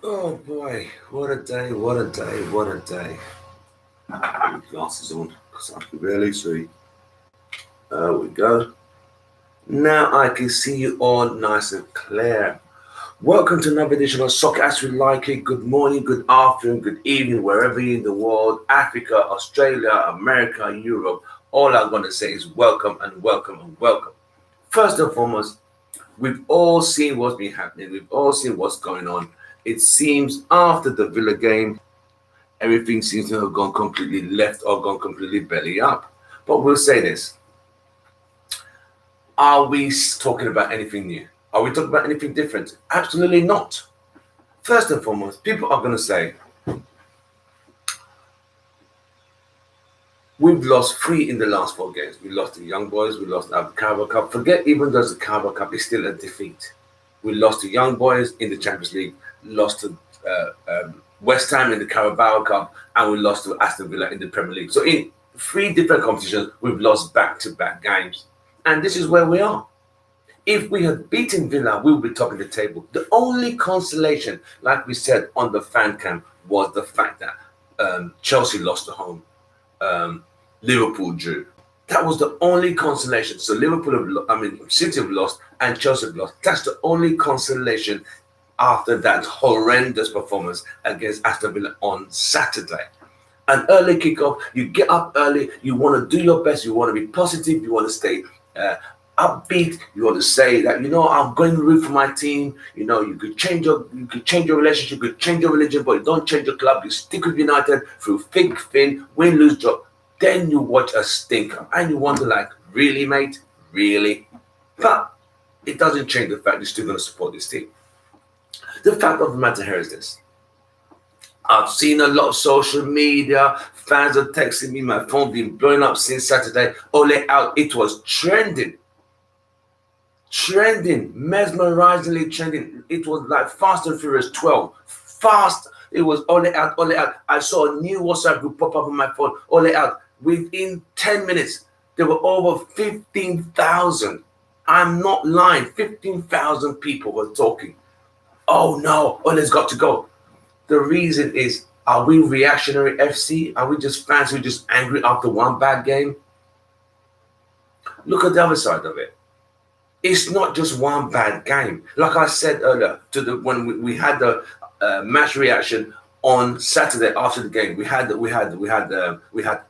Oh boy, what a day, what a day, what a day. Put glasses on because I can barely see. There we go. Now I can see you all nice and clear. Welcome to another edition of Soccer As We Like It. Good morning, good afternoon, good evening, wherever you're in the world, Africa, Australia, America, Europe. All I'm going to say is welcome and welcome and welcome. First and foremost, we've all seen what's been happening. We've all seen what's going on. It seems after the Villa game, everything seems to have gone completely left or gone completely belly up. But we'll say this. Are we talking about anything new? Are we talking about anything different? Absolutely not. First and foremost, people are going to say, we've lost 3 in the last 4 games. We lost the Young Boys, we lost the Carabao Cup. Forget even though the Carabao Cup is still a defeat. We lost the Young Boys in the Champions League, lost to West Ham in the Carabao Cup, and we lost to Aston Villa in the Premier League. So in 3 different competitions, we've lost back-to-back games. And this is where we are. If we had beaten Villa, we would be topping the table. The only consolation, like we said on the fan cam, was the fact that Chelsea lost at home. Liverpool drew. That was the only consolation. So City have lost and Chelsea have lost. That's the only consolation after that horrendous performance against Aston Villa on Saturday. An early kickoff, you get up early, you want to do your best, you want to be positive, you want to stay upbeat, you want to say that, I'm going to root for my team. You could change your relationship, you could change your religion, but you don't change your club. You stick with United through thick, thin, win, lose, draw. Then you watch a stinker and you wonder, really, mate? Really? But it doesn't change the fact you're still going to support this team. The fact of the matter here is this. I've seen a lot of social media. Fans are texting me. My phone been blowing up since Saturday. Ole out. It was trending. Mesmerizingly trending. It was like Fast and Furious 12. Fast. It was Ole out, Ole out. I saw a new WhatsApp group pop up on my phone. Ole out. Within 10 minutes, there were over 15,000. I'm not lying. 15,000 people were talking. Oh no, Ole's got to go. The reason is, are we reactionary FC? Are we just fans who are just angry after one bad game? Look at the other side of it. It's not just one bad game. Like I said earlier, when we had the match reaction on Saturday after the game, we had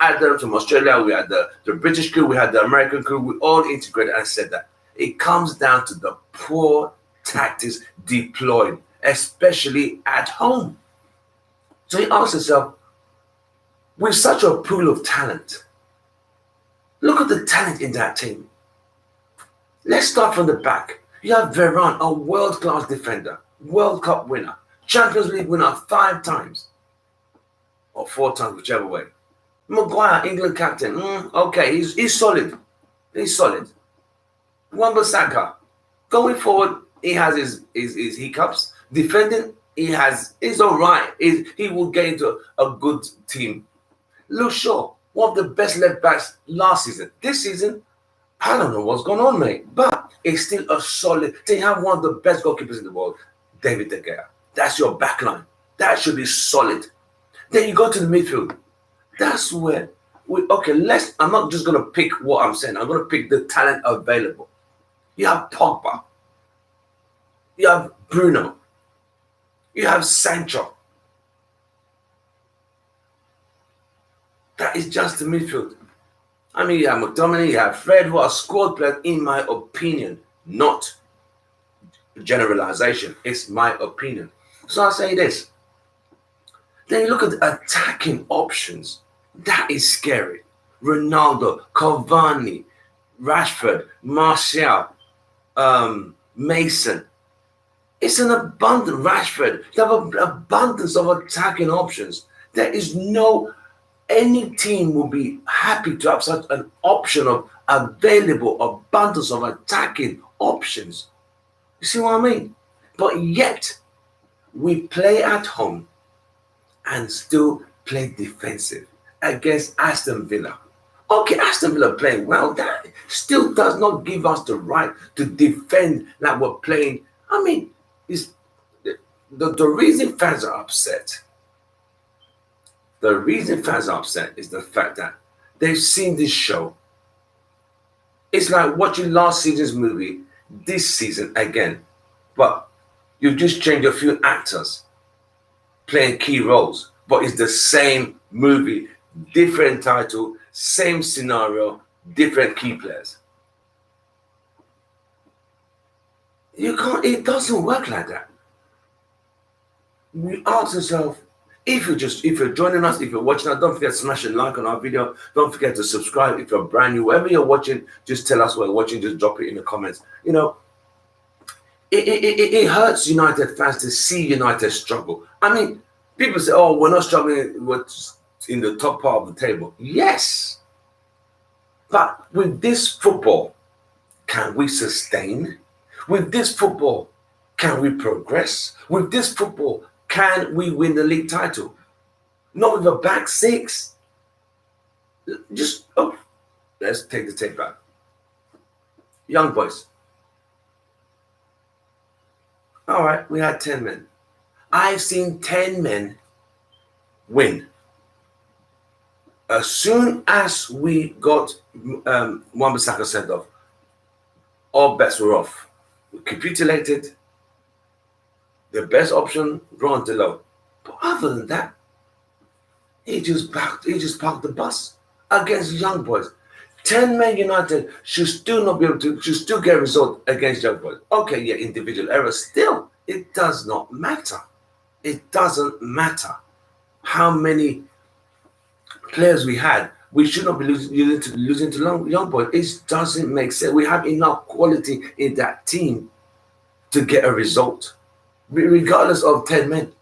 Adam from Australia, we had the British crew, we had the American crew. We all integrated and said that it comes down to the poor tactics deployed, especially at home. So you ask yourself, with such a pool of talent, look at the talent in that team. Let's start from the back. You have Varane, a world-class defender, World Cup winner, Champions League winner 5 times, or 4 times, whichever way. Maguire, England captain. Okay, he's solid. He's solid. Wan-Bissaka, going forward, he has his hiccups. Defending, he's all right. He will get into a good team. Luke Shaw, one of the best left backs last season. This season, I don't know what's going on, mate. But it's still a solid. They have one of the best goalkeepers in the world, David De Gea. That's your back line. That should be solid. Then you go to the midfield. That's where I'm not just going to pick what I'm saying. I'm going to pick the talent available. You have Pogba. You have Bruno. You have Sancho. That is just the midfield. I mean, you have McTominay, you have Fred, who are squad players, in my opinion, not generalization. It's my opinion. So I say this. Then you look at the attacking options. That is scary. Ronaldo, Cavani, Rashford, Martial, Mason. It's an abundant Rashford. You have an abundance of attacking options. There is any team will be happy to have such an option of available abundance of attacking options. You see what I mean? But yet, we play at home and still play defensive against Aston Villa. Okay, Aston Villa playing well. That still does not give us the right to defend like we're playing. I mean, it's the reason fans are upset. The reason fans are upset is the fact that they've seen this show. It's like watching last season's movie this season again, but you've just changed a few actors playing key roles, but it's the same movie, different title, same scenario, different key players. You can't, it doesn't work like that. We ask ourselves, if you're joining us, if you're watching us, don't forget to smash a like on our video. Don't forget to subscribe if you're brand new. Wherever you're watching, just tell us what you're watching, just drop it in the comments. You know, it hurts United fans to see United struggle. I mean, people say, oh, we're not struggling, we're in the top part of the table. Yes. But with this football, can we sustain? With this football, can we progress? With this football, can we win the league title? Not with a back six. Let's take the tape back. Young boys. All right, we had 10 men. I've seen 10 men win. As soon as we got Wan-Bissaka sent off, all bets were off. We capitulated. The best option, Ron Delo. But other than that, he just parked the bus against young boys. 10 men United should still not be able to, should still get a result against young boys. Okay, yeah, individual errors. Still, it does not matter. It doesn't matter how many players we had. We should not be losing to young boys. It doesn't make sense. We have enough quality in that team to get a result, regardless of 10 men.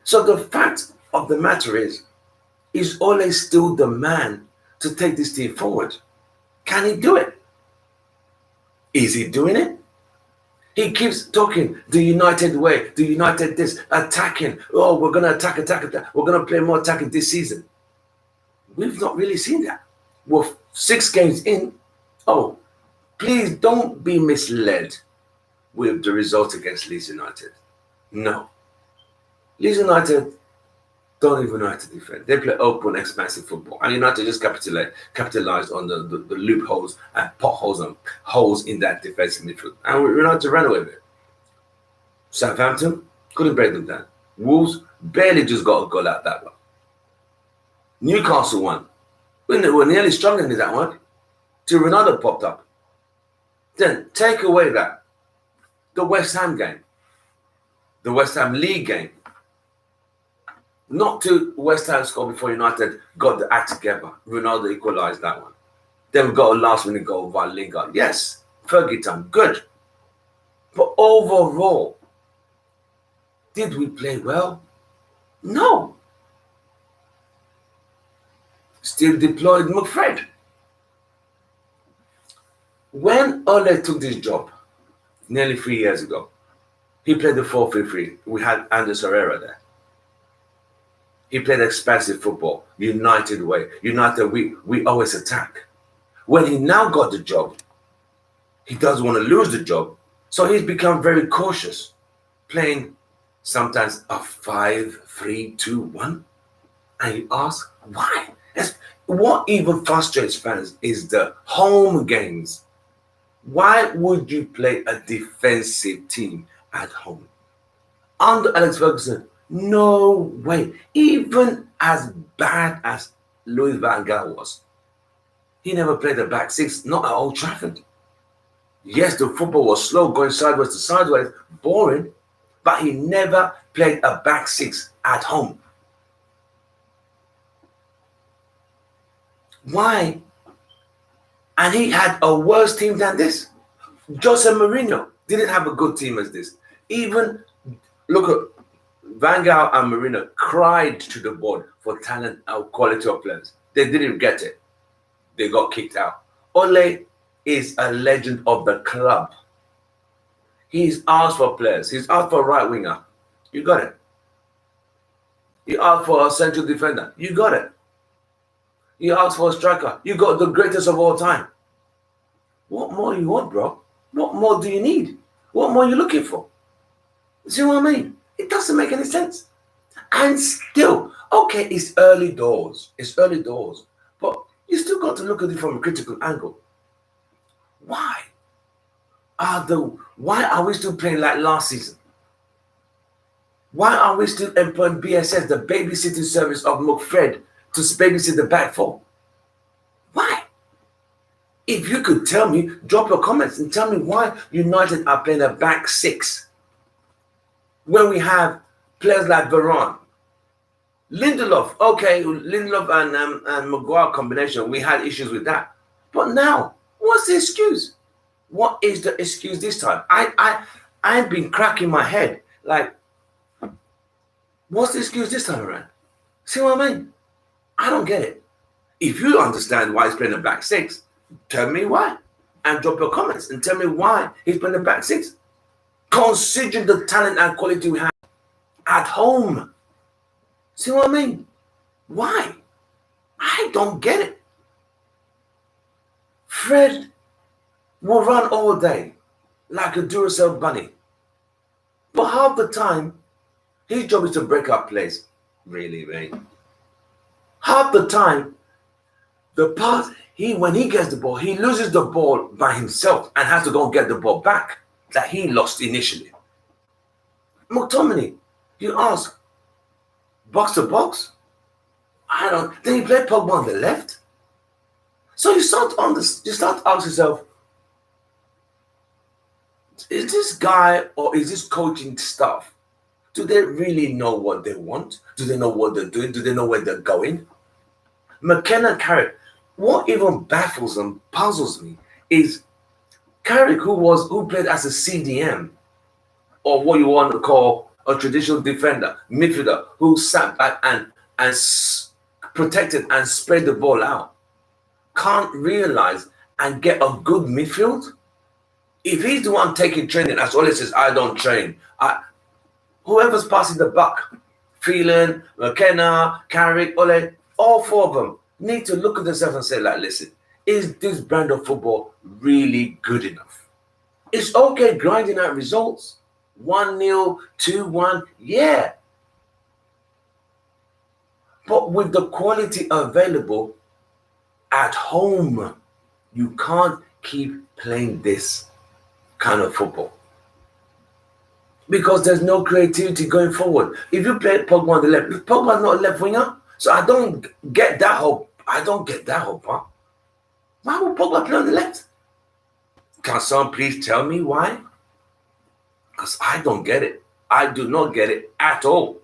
So the fact of the matter is Ole still the man to take this team forward? Can he do it? Is he doing it? He keeps talking the United way, the United this, attacking. Oh, we're going to attack. We're going to play more attacking this season. We've not really seen that. We're 6 games in. Oh, please don't be misled with the result against Leeds United. No. Leeds United don't even know how to defend. They play open, expansive football. And United just capitalized on the loopholes and potholes and holes in that defensive midfield. And we're not to run away with it. Southampton couldn't break them down. Wolves barely just got a goal out that one. Newcastle won. We were nearly struggling in that one till Ronaldo popped up. Then take away that. The West Ham game. The West Ham League game. Not to West Ham score before United got the act together. Ronaldo equalized that one. Then we got a last-minute goal by Lingard. Yes, Fergie time, good. But overall, did we play well? No. Still deployed Mcfred. When Ole took this job, nearly 3 years ago, he played the 4-3-3. We had Anders Herrera there. He played expansive football, United way. United, we always attack. When he now got the job, he doesn't want to lose the job. So he's become very cautious, playing sometimes a 5-3-2-1. And you ask, why? What even frustrates fans is the home games. Why would you play a defensive team at home? Under Alex Ferguson, no way. Even as bad as Louis van Gaal was, he never played a back six, not at Old Trafford. Yes, the football was slow, going sideways to sideways, boring, but he never played a back six at home. Why? And he had a worse team than this. Jose Mourinho didn't have a good team as this. Even, look at Van Gaal and Mourinho cried to the board for talent and quality of players. They didn't get it. They got kicked out. Ole is a legend of the club. He's asked for players. He's asked for a right winger. You got it. He asked for a central defender. You got it. You ask for a striker. You got the greatest of all time. What more you want, bro? What more do you need? What more are you looking for? See what I mean? It doesn't make any sense. And still, okay, it's early doors. It's early doors. But you still got to look at it from a critical angle. Why are we still playing like last season? Why are we still employing BSS, the babysitting service of Mcfred, to babysit the back four? Why? If you could tell me, drop your comments and tell me why United are playing a back six when we have players like Beore, Lindelof. Okay, Lindelof and Maguire combination, we had issues with that. But now, what's the excuse? What is the excuse this time? I've been cracking my head like, what's the excuse this time around? See what I mean? I don't get it. If you understand why he's playing a back six, tell me why. And drop your comments and tell me why he's playing a back six. Considering the talent and quality we have at home. See what I mean? Why? I don't get it. Fred will run all day like a Duracell bunny. But half the time, his job is to break up plays. Really, mate. Half the time, the pass, when he gets the ball, he loses the ball by himself and has to go and get the ball back that he lost initially. McTominay, you ask, box to box? Then you play Pogba on the left? So you start asking yourself, is this guy or is this coaching staff, do they really know what they want? Do they know what they're doing? Do they know where they're going? McKenna Carrick, what even baffles and puzzles me is Carrick, who played as a CDM, or what you want to call a traditional defender, midfielder, who sat back and protected and spread the ball out, can't realize and get a good midfield? If he's the one taking training, as always says, I don't train. Whoever's passing the buck, Phelan, McKenna, Carrick, Ole, all four of them need to look at themselves and say, like, listen, is this brand of football really good enough? It's okay grinding out results. 1-0, 2-1, yeah. But with the quality available at home, you can't keep playing this kind of football. Because there's no creativity going forward. If you play Pogba on the left, Pogba's not a left winger, so I don't get that hope. Huh? Why would Pogba play on the left? Can someone please tell me why? Because I don't get it. I do not get it at all.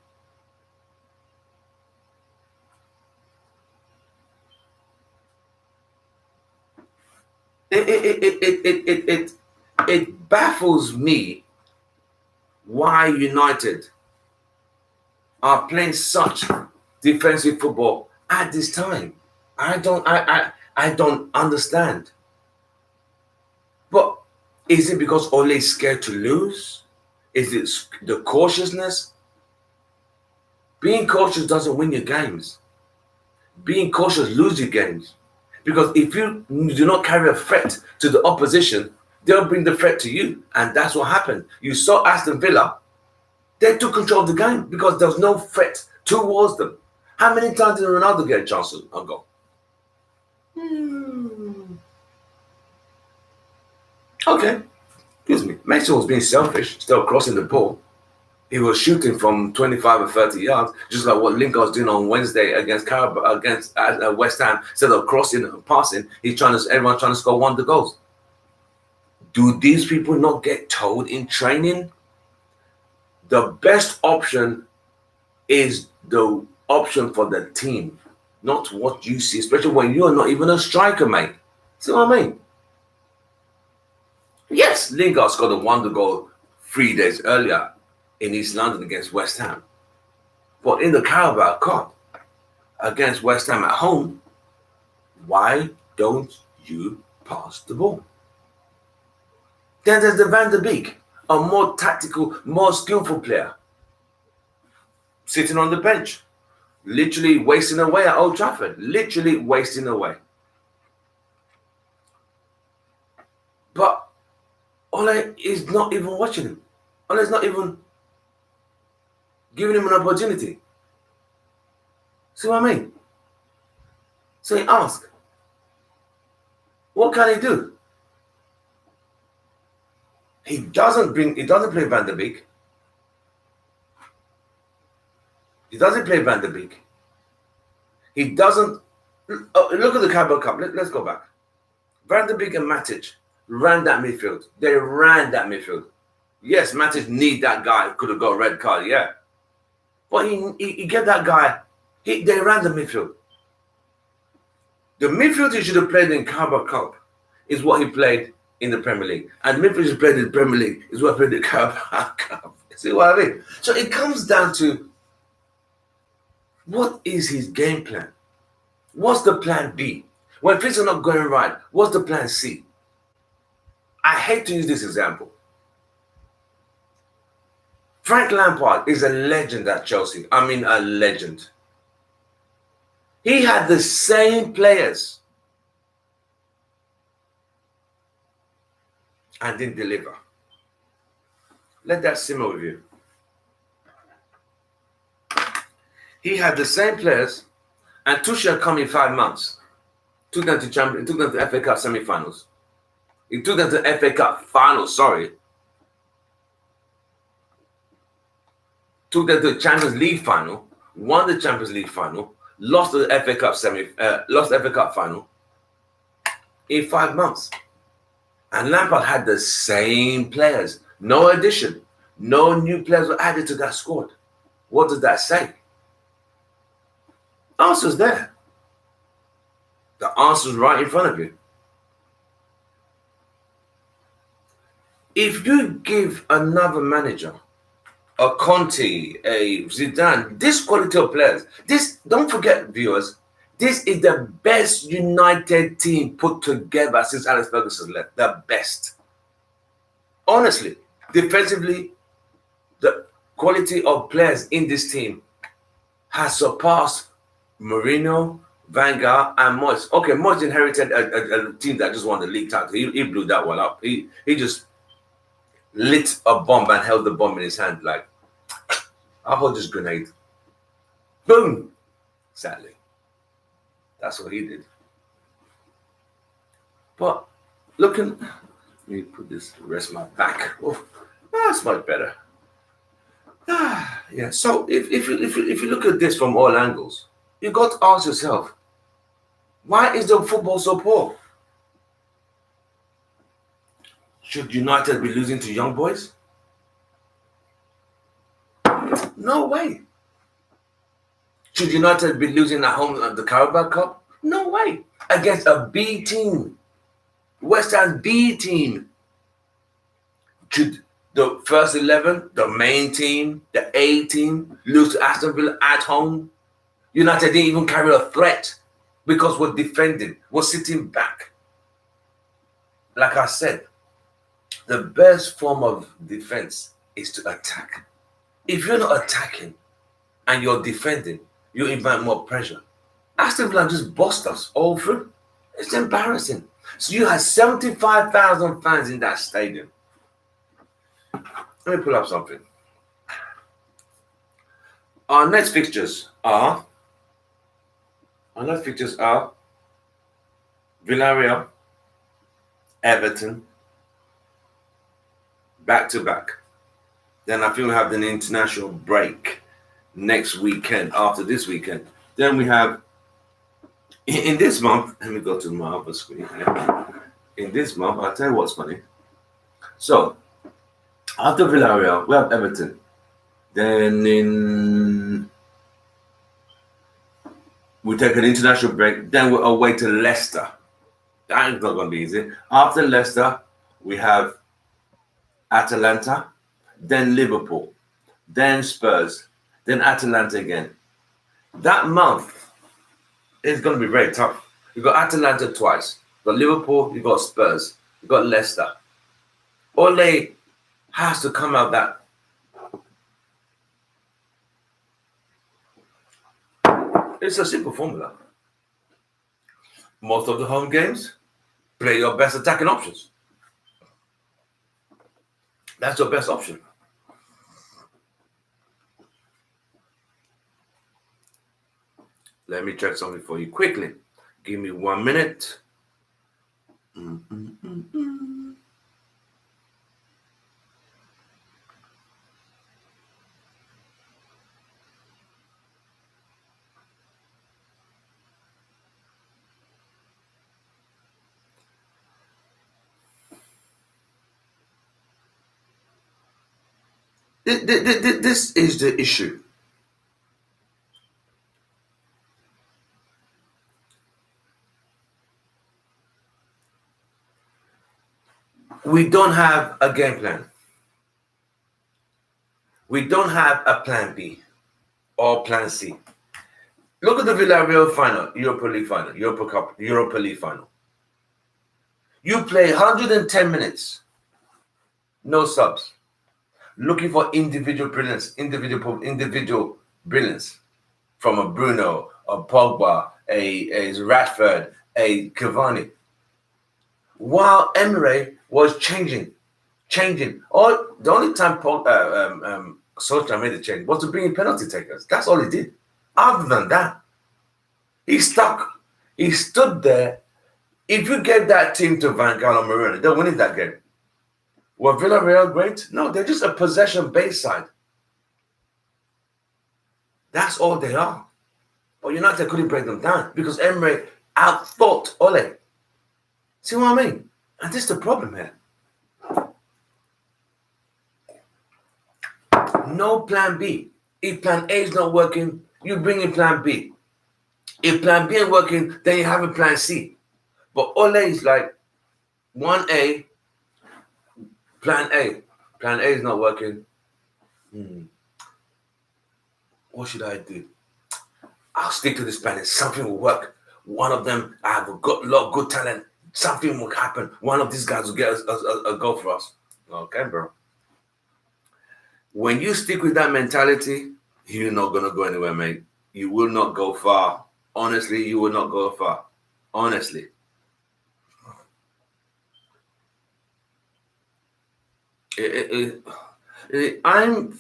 It baffles me why United are playing such defensive football at this time. I don't understand. But is it because Ole is scared to lose? Is it the cautiousness? Being cautious doesn't win your games. Being cautious loses your games. Because if you do not carry a threat to the opposition, they'll bring the threat to you. And that's what happened. You saw Aston Villa. They took control of the game because there was no threat towards them. How many times did Ronaldo get a chance to go? Okay. Excuse me. Mason was being selfish, still crossing the ball. He was shooting from 25 or 30 yards, just like what Lingard was doing on Wednesday against West Ham. Instead of crossing and passing, everyone trying to score one of the goals. Do these people not get told in training? The best option is the option for the team, not what you see, especially when you're not even a striker, mate. See what I mean? Yes, Lingard scored a wonder goal 3 days earlier in East London against West Ham. But in the Carabao Cup against West Ham at home, why don't you pass the ball? Then there's the Van der Beek, a more tactical, more skillful player, sitting on the bench, literally wasting away at Old Trafford. Literally wasting away. But Ole is not even watching him. Ole is not even giving him an opportunity. See what I mean? So he asks, what can he do? He doesn't play Van der Beek. He doesn't play Van der Beek. He doesn't. Look at the Carabao Cup. Let's go back. Van der Beek and Matic ran that midfield. They ran that midfield. Yes, Matic need that guy. Could have got a red card, yeah. But he get that guy. They ran the midfield. The midfield he should have played in Carabao Cup is what he played in the Premier League. And the midfield he played in the Premier League is what he played in the Carabao Cup. See what I mean? So it comes down to, what is his game plan? What's the plan B? When things are not going right, what's the plan C? I hate to use this example. Frank Lampard is a legend at Chelsea. I mean, a legend. He had the same players and didn't deliver. Let that simmer with you. He had the same players, and Tuchel had come in 5 months. Took them to FA Cup semi-finals. He took them to FA Cup finals, sorry. Took them to the Champions League final, won the Champions League final, lost the FA Cup lost the FA Cup final in 5 months. And Lampard had the same players. No addition. No new players were added to that squad. What does that say? Answer's there. The answer's right in front of you. If you give another manager, a Conte, a Zidane, this quality of players, don't forget, viewers, this is the best United team put together since Alex Ferguson left. The best. Honestly, defensively, the quality of players in this team has surpassed Mourinho, Van Gaal, and Moyes. Okay, Moyes inherited a team that just won the league title. He blew that one up. He just lit a bomb and held the bomb in his hand like, I'll hold this grenade. Boom! Sadly. That's what he did. But looking, let me put this, rest my back. Oh, that's much better. Yeah, so if you look at this from all angles, you got to ask yourself, why is the football so poor? Should United be losing to young boys? No way. Should United be losing at home at the Carabao Cup? No way. Against a B team. West Ham B team. Should the first 11, the main team, the A team, lose to Aston Villa at home? United didn't even carry a threat because we're defending, we're sitting back. Like I said, the best form of defense is to attack. If you're not attacking and you're defending, you invite more pressure. Aston Villa just bossed us all through. It's embarrassing. So you had 75,000 fans in that stadium. Let me pull up something. Our next fixtures are Villarreal, Everton, back-to-back. Then I think we'll have an international break next weekend, after this weekend. Then we have, in this month, let me go to my other screen here. In this month, I'll tell you what's funny. So, after Villarreal, we have Everton. Then we take an international break. Then we're away to Leicester. That is not going to be easy. After Leicester, we have Atalanta, then Liverpool, then Spurs, then Atalanta again. That month is going to be very tough. You've got Atalanta twice. You've got Liverpool, you've got Spurs, you've got Leicester. Ole has to come out that. It's a simple formula. Most of the home games, play your best attacking options. That's your best option. Let me check something for you quickly. Give me 1 minute. This is the issue. We don't have a game plan. We don't have a plan B or plan C. Look at the Villarreal final, Europa League final, Europa League final. You play 110 minutes, no subs, looking for individual brilliance from a Bruno, a Pogba, a Rashford, a Cavani. While Emery was changing. The only time Solskjaer made a change was to bring in penalty takers. That's all he did. Other than that, he stuck. He stood there. If you gave that team to Van Gaal and Mourinho, they're winning that game. Were Villarreal great? No, they're just a possession-based side. That's all they are. But United couldn't break them down because Emery outthought Ole. See what I mean? And this is the problem here. No plan B. If plan A is not working, you bring in plan B. If plan B ain't working, then you have a plan C. But Ole is like 1A, plan A. Plan A is not working. What should I do? I'll stick to this plan. Something will work. One of them, I've got a lot of good talent. Something will happen. One of these guys will get a goal for us. Okay, bro. When you stick with that mentality, you're not going to go anywhere, mate. You will not go far. Honestly, you will not go far. Honestly. I'm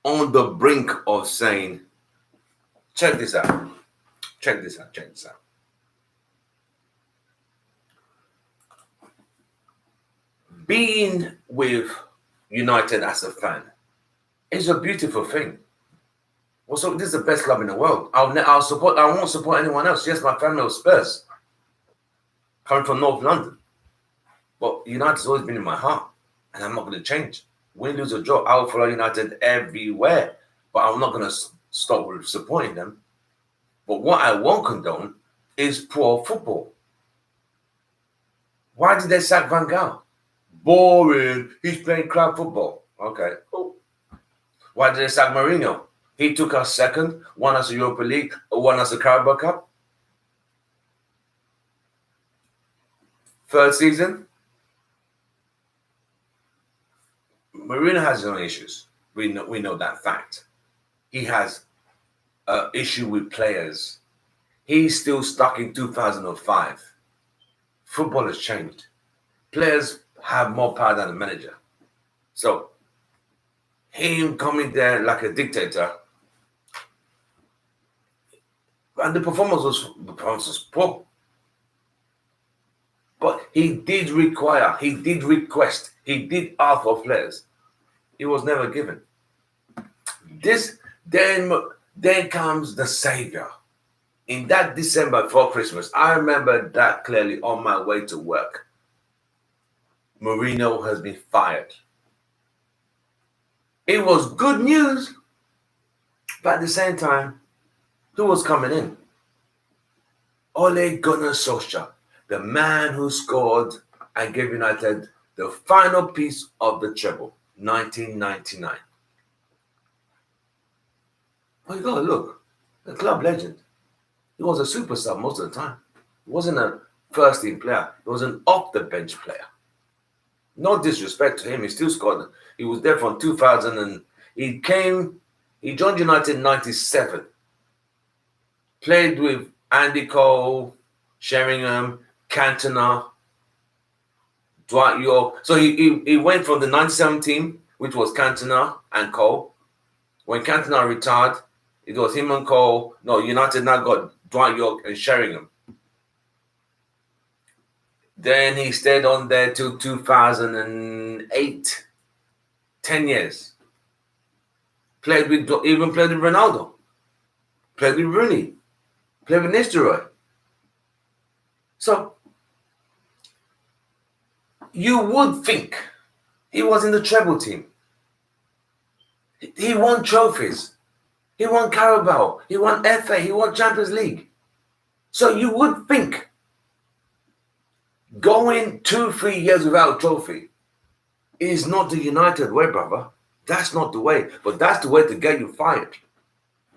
on the brink of saying, check this out. Check this out. Being with United as a fan is a beautiful thing. Also, this is the best club in the world. I won't support anyone else. Yes, my family was Spurs, coming from North London. But United's always been in my heart, and I'm not going to change. Win, lose, or draw, I will follow United everywhere. But I'm not going to stop supporting them. But what I won't condone is poor football. Why did they sack Van Gaal? Boring. He's playing crap football. Okay, cool. Why did they sack Mourinho? He took us second, won us the Europa League, won us the Carabao Cup. Third season. Mourinho has his own issues. We know that fact. He has an issue with players. He's still stuck in 2005. Football has changed. Players have more power than the manager. So, him coming there like a dictator, and the performance was poor. But he did request, he did ask for players. He was never given. Then comes the savior. In that December before Christmas, I remember that clearly on my way to work. Mourinho has been fired. It was good news, but at the same time, who was coming in? Ole Gunnar Solskjaer, the man who scored and gave United the final piece of the treble, 1999. Well, you gotta look, the club legend. He was a superstar most of the time. He wasn't a first-team player. He was an off-the-bench player. No disrespect to him, he still scored. He was there from 2000 and he joined United in 97. Played with Andy Cole, Sheringham, Cantona, Dwight York. So he went from the 97 team, which was Cantona and Cole. When Cantona retired, it was him and Cole. No, United now got Dwight York and Sheringham. Then he stayed on there till 2008. 10 years. Played with Ronaldo. Played with Rooney. Played with Nistelrooy. So you would think he was in the treble team. He won trophies. He won Carabao. He won FA. He won Champions League. So you would think going 2-3 years without a trophy is not the United way, brother. That's not the way. But that's the way to get you fired.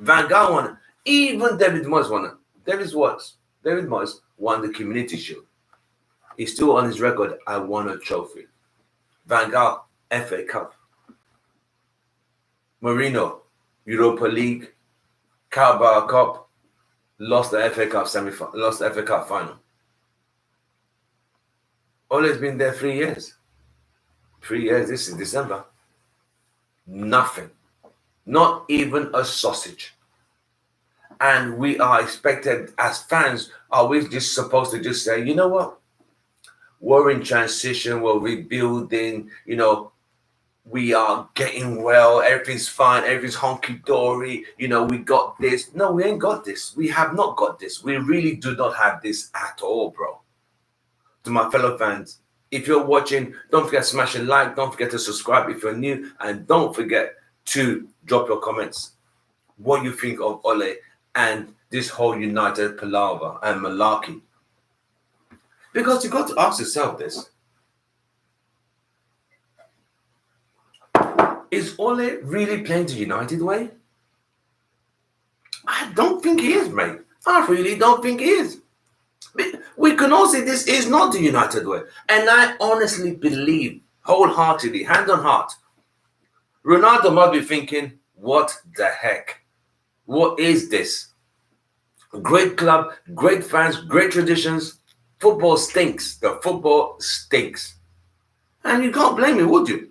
Van Gaal won it. Even David Moyes won it. David Moyes won the Community Shield. He's still on his record, I won a trophy. Van Gaal, FA Cup. Mourinho, Europa League, Carabao Cup, lost the FA Cup lost the FA Cup final. Ole's been there 3 years. 3 years, this is December. Nothing. Not even a sausage. And we are expected, as fans, are we just supposed to just say, you know what? We're in transition, we're rebuilding, we are getting well, everything's fine, everything's honky-dory, we got this. No, we ain't got this. We have not got this. We really do not have this at all, bro. To my fellow fans, if you're watching, don't forget to smash a like, don't forget to subscribe if you're new, and don't forget to drop your comments. What you think of Ole and this whole United palaver and malarkey. Because you got to ask yourself this. Is Ole really playing the United way? I don't think he is, mate. I really don't think he is. We can all say this is not the United way. And I honestly believe, wholeheartedly, hand on heart, Ronaldo must be thinking, what the heck? What is this? Great club, great fans, great traditions. Football stinks. The football stinks. And you can't blame me, would you?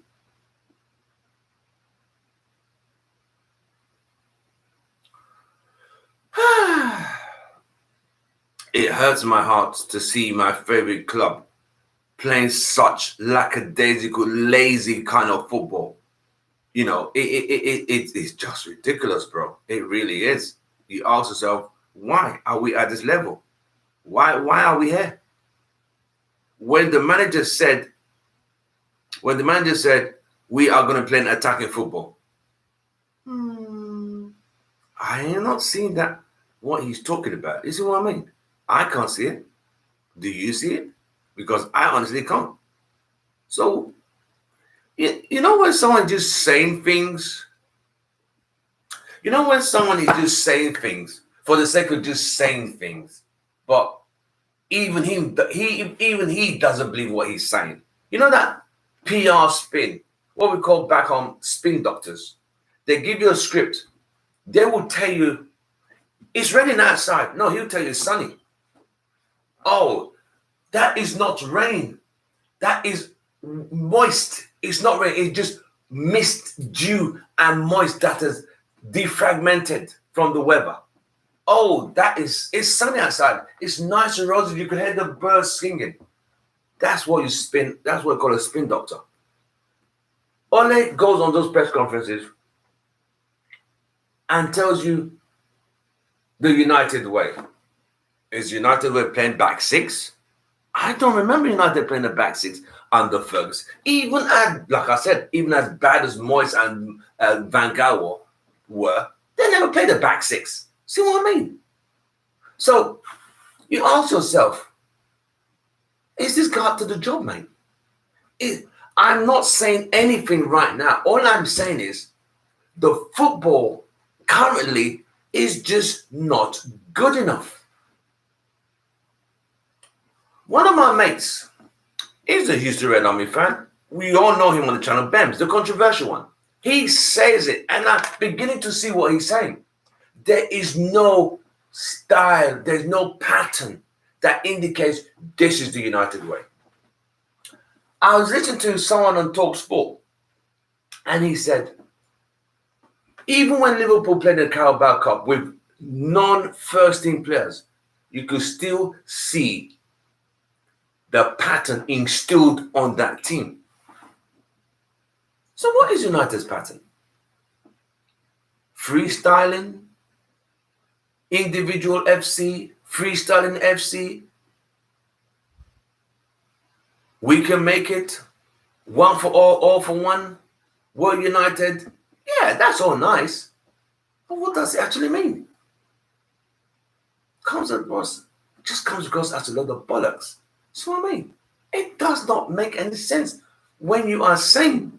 It hurts my heart to see my favorite club playing such lackadaisical, lazy kind of football. It's just ridiculous, bro. It really is. You ask yourself, why are we at this level? Why are we here? When the manager said we are going to play an attacking football, I am not seeing that what he's talking about. You see what I mean? I can't see it. Do you see it? Because I honestly can't. So, you know when someone just saying things? You know when someone is just saying things for the sake of just saying things, but even he doesn't believe what he's saying. You know that PR spin, what we call back home spin doctors. They give you a script. They will tell you it's raining outside. No, he'll tell you it's sunny. Oh, that is not rain. That is moist. It's not rain. It's just mist, dew, and moist that is defragmented from the weather. Oh, it's sunny outside. It's nice and rosy. You can hear the birds singing. That's what you spin. That's what we call a spin doctor. Ole goes on those press conferences and tells you the United way. Is United way playing back six? I don't remember United playing the back six under Ferguson. Even as, like I said, even as bad as Moyes and Van Gaal were, they never played the back six. See what I mean? So you ask yourself, is this guy up to the job, mate? I'm not saying anything right now. All I'm saying is the football currently is just not good enough. One of my mates is a Houston Red Army fan. We all know him on the channel, Bems, the controversial one. He says it, and I'm beginning to see what he's saying. There is no style. There's no pattern that indicates this is the United way. I was listening to someone on Talk Sport, and he said, even when Liverpool played the Carabao Cup with non-first team players, you could still see the pattern instilled on that team. So what is United's pattern? Freestyling, individual FC, freestyling FC. We can make it. One for all for one. We're united. Yeah, that's all nice. But what does it actually mean? Just comes across as a lot of bollocks. That's what I mean. It does not make any sense when you are saying.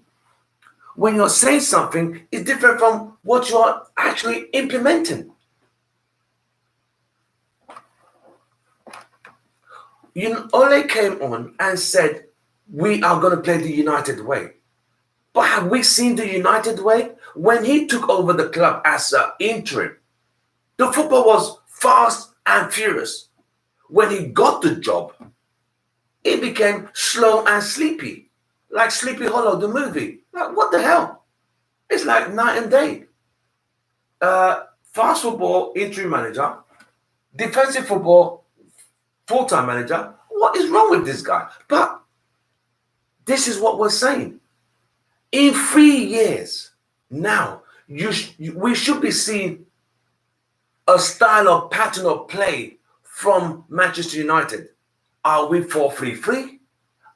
When you're saying something, it's different from what you are actually implementing. Ole came on and said, we are going to play the United way. But have we seen the United way? When he took over the club as an interim, the football was fast and furious. When he got the job, it became slow and sleepy. Like Sleepy Hollow, the movie. Like, what the hell? It's like night and day. Fast football, interim manager. Defensive football, full-time manager. What is wrong with this guy? But this is what we're saying. In 3 years, now, we should be seeing a style of pattern of play from Manchester United. Are we 4-3-3?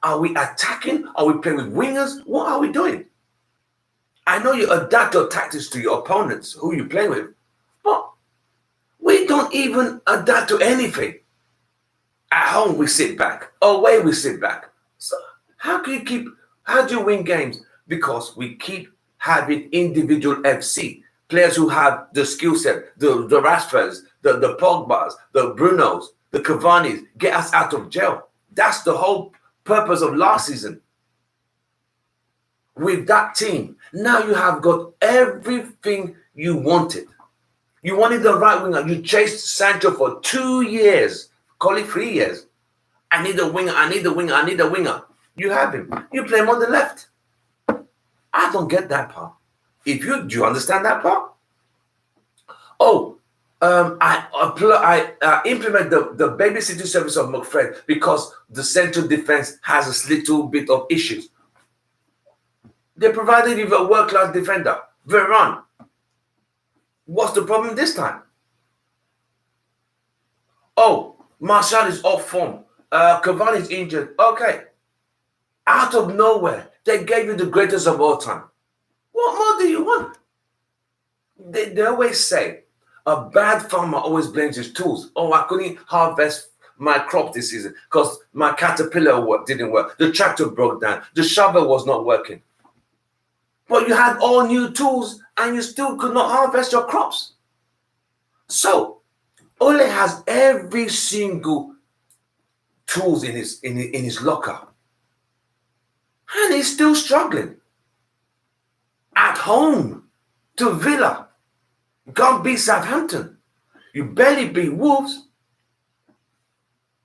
Are we attacking? Are we playing with wingers? What are we doing? I know you adapt your tactics to your opponents, who you play with, but we don't even adapt to anything. At home, we sit back. Away, we sit back. So how do you win games? Because we keep having individual FC, players who have the skill set, the Rashfords, the Pogbas, the Brunos, the Cavani's, get us out of jail. That's the whole purpose of last season. With that team, now you have got everything you wanted. You wanted the right winger. You chased Sancho for 2 years. Call it 3 years. I need a winger. I need a winger. I need a winger. You have him. You play him on the left. I don't get that part. Do you understand that part? Oh, I implement the babysitting service of Mcfred because the central defense has a little bit of issues. They provided you a world-class defender, Varane. What's the problem this time? Oh, Martial is off form. Cavani is injured. Okay. Out of nowhere, they gave you the greatest of all time. What more do you want? They always say, a bad farmer always blames his tools. Oh, I couldn't harvest my crop this season because my caterpillar didn't work. The tractor broke down. The shovel was not working. But you had all new tools and you still could not harvest your crops. So, Ole has every single tools in his locker. And he's still struggling. At home to Villa. Can't beat Southampton. You barely beat Wolves.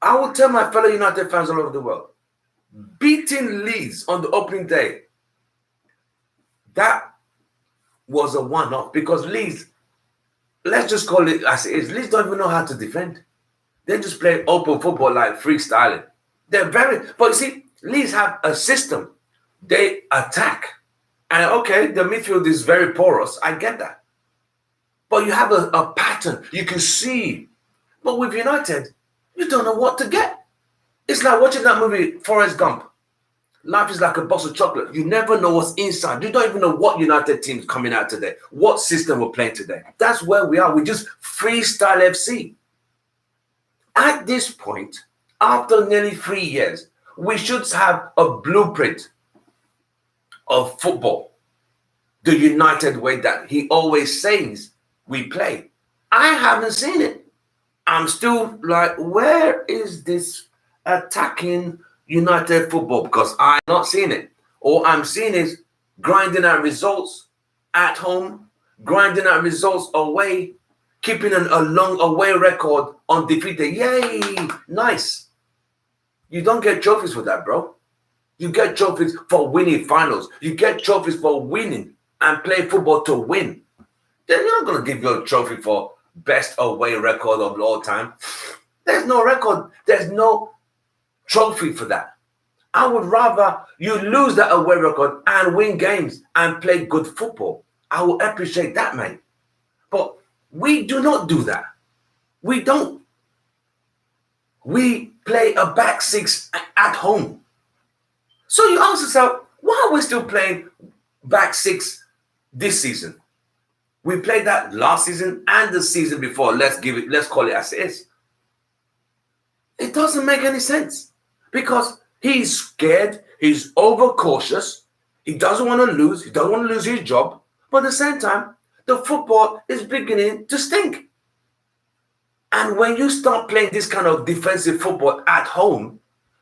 I will tell my fellow United fans all over the world. Beating Leeds on the opening day. That was a one-off because Leeds, let's just call it as it is. Leeds don't even know how to defend. They just play open football like freestyling. But you see, Leeds have a system. They attack. And okay, the midfield is very porous. I get that. But you have a pattern. You can see. But with United, you don't know what to get. It's like watching that movie, Forrest Gump. Life is like a box of chocolate. You never know what's inside. You don't even know what United team's coming out today. What system we're playing today. That's where we are. We just freestyle FC. At this point, after nearly 3 years, we should have a blueprint of football. The United way that he always says we play. I haven't seen it. I'm still like, where is this attacking United football? Because I'm not seeing it. All I'm seeing is grinding out results at home, grinding out results away. keeping a long away record undefeated. Yay! Nice. You don't get trophies for that, bro. You get trophies for winning finals. You get trophies for winning and play football to win. Then you're not going to give you a trophy for best away record of all time. There's no record. There's no trophy for that. I would rather you lose that away record and win games and play good football. I will appreciate that, mate. But we do not do that. We don't. We play a back six at home. So you ask yourself, why are we still playing back six this season? We played that last season and the season before. Let's call it as it is. It doesn't make any sense because he's scared. He's overcautious. He doesn't want to lose. He doesn't want to lose his job. But at the same time, the football is beginning to stink. And when you start playing this kind of defensive football at home,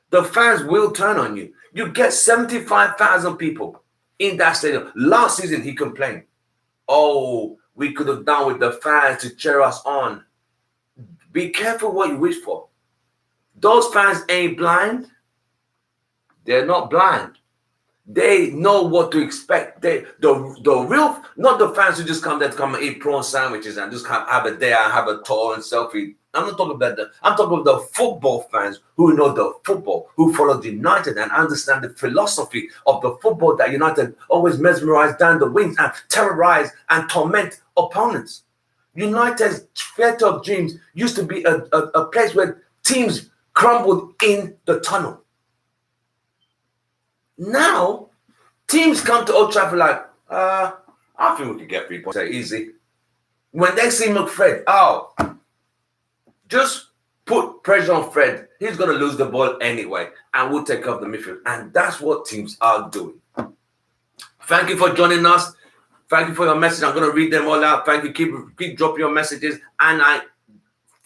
the fans will turn on you. You get 75,000 people in that stadium. Last season, he complained, oh, we could have done with the fans to cheer us on. Be careful what you wish for. Those fans ain't blind. They're not blind. They know what to expect. The real, not the fans who just come there to come and eat prawn sandwiches and just have a day and have a tour and selfie. I'm not talking about that. I'm talking about the football fans who know the football, who follow United and understand the philosophy of the football that United always mesmerize down the wings and terrorize and torment opponents. United's theatre of dreams used to be a place where teams crumbled in the tunnel. Now, teams come to Old Trafford like, I think we could get 3 points easy. When they see Mcfred, just put pressure on Fred. He's going to lose the ball anyway, and we'll take off the midfield. And that's what teams are doing. Thank you for joining us. Thank you for your message. I'm going to read them all out. Thank you. Keep dropping your messages, and I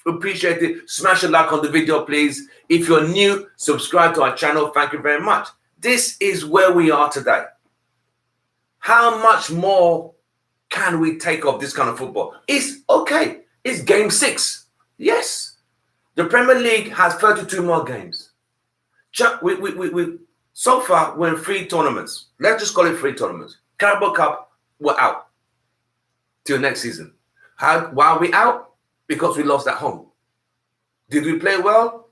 appreciate it. Smash a like on the video, please. If you're new, subscribe to our channel. Thank you very much. This is where we are today. How much more can we take of this kind of football? It's okay. It's game 6. Yes. The Premier League has 32 more games. So far, we're in 3 tournaments. Let's just call it 3 tournaments. Carabao Cup, we're out till next season. Why are we out? Because we lost at home. Did we play well?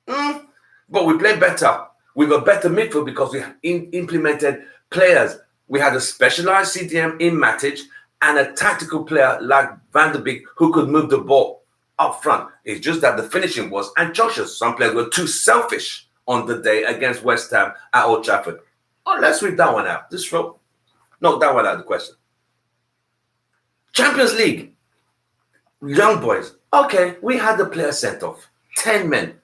But we played better. With a better midfield because we implemented players. We had a specialized CDM in Matic and a tactical player like Van der Beek who could move the ball up front. It's just that the finishing was atrocious. Some players were too selfish on the day against West Ham at Old Trafford. Oh, let's read that one out. Knock that one out of the question. Champions League. Young boys. Okay, we had the player sent off. 10 men.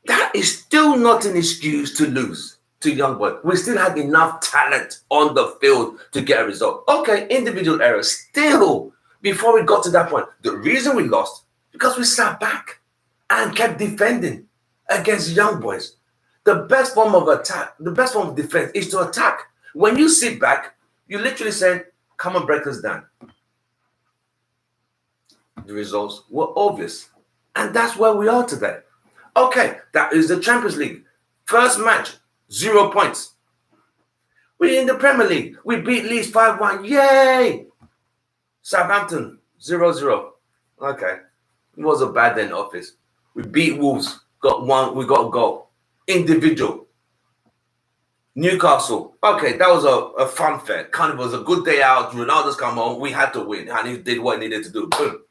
That is still not an excuse to lose to young boys. We still have enough talent on the field to get a result. Okay, individual errors. Still, before we got to that point, the reason we lost because we sat back and kept defending against young boys. The best form of attack, the best form of defense is to attack. When you sit back, you literally say, come and break us down. The results were obvious. And that's where we are today. Okay, that is the Champions League. First match, 0 points. We're in the Premier League. We beat Leeds 5-1. Yay! Southampton, 0-0. Okay. It was a bad day in the office. We beat Wolves. We got a goal. Individual. Newcastle. Okay, that was a fun fair. Kind of was a good day out. Ronaldo's come home. We had to win. And he did what he needed to do. Boom.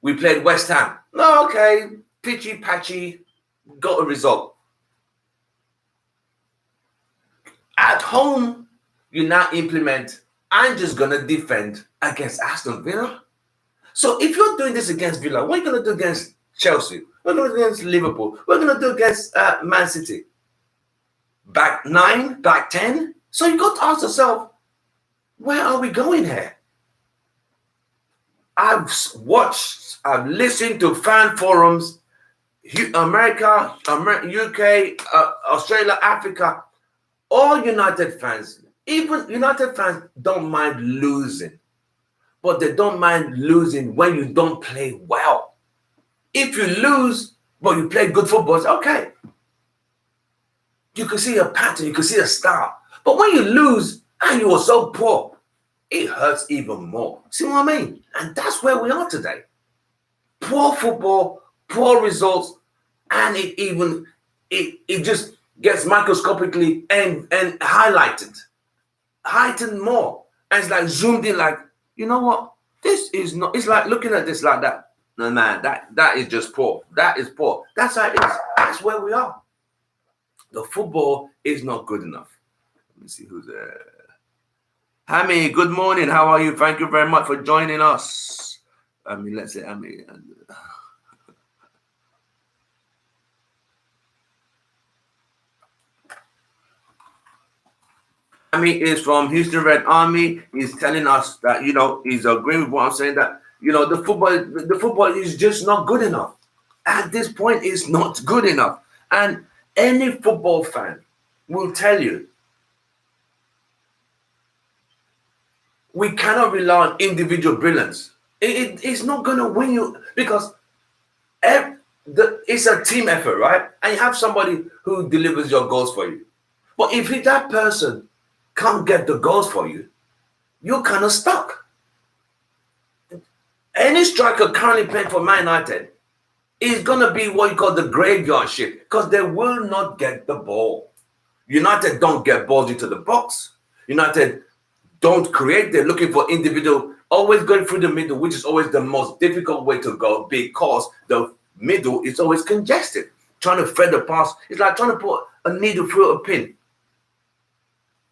We played West Ham. Okay. Pitchy, patchy, got a result. At home, you now implement, I'm just going to defend against Aston Villa. So if you're doing this against Villa, what are you going to do against Chelsea? What are you going to do against Liverpool? What are you going to do against Man City? Back 9, back 10? So you got to ask yourself, where are we going here? I've listened to fan forums, America, UK, Australia, Africa, all United fans, even United fans don't mind losing. but they don't mind losing when you don't play well. If you lose, but you play good football, it's okay. You can see a pattern, you can see a style. But when you lose and you are so poor, it hurts even more. See what I mean? And that's where we are today. Poor football, poor results, and it just gets microscopically and heightened more. And it's like zoomed in, like, you know what? This is not, it's like looking at this like that. No, man, that is just poor. That is poor. That's how it is. That's where we are. The football is not good enough. Let me see who's there. Hammy, good morning. How are you? Thank you very much for joining us. Let's say Hammy. Hammy is from Houston Red Army. He's telling us that, he's agreeing with what I'm saying, that, the football is just not good enough. At this point, it's not good enough. And any football fan will tell you, we cannot rely on individual brilliance. It's not going to win you, because it's a team effort, right? And you have somebody who delivers your goals for you. But if that person can't get the goals for you, you're kind of stuck. Any striker currently playing for Man United is going to be what you call the graveyard shift, because they will not get the ball. United don't get balls into the box. United don't create. They're looking for individual, always going through the middle, which is always the most difficult way to go, because the middle is always congested. Trying to thread the pass, it's like trying to put a needle through a pin.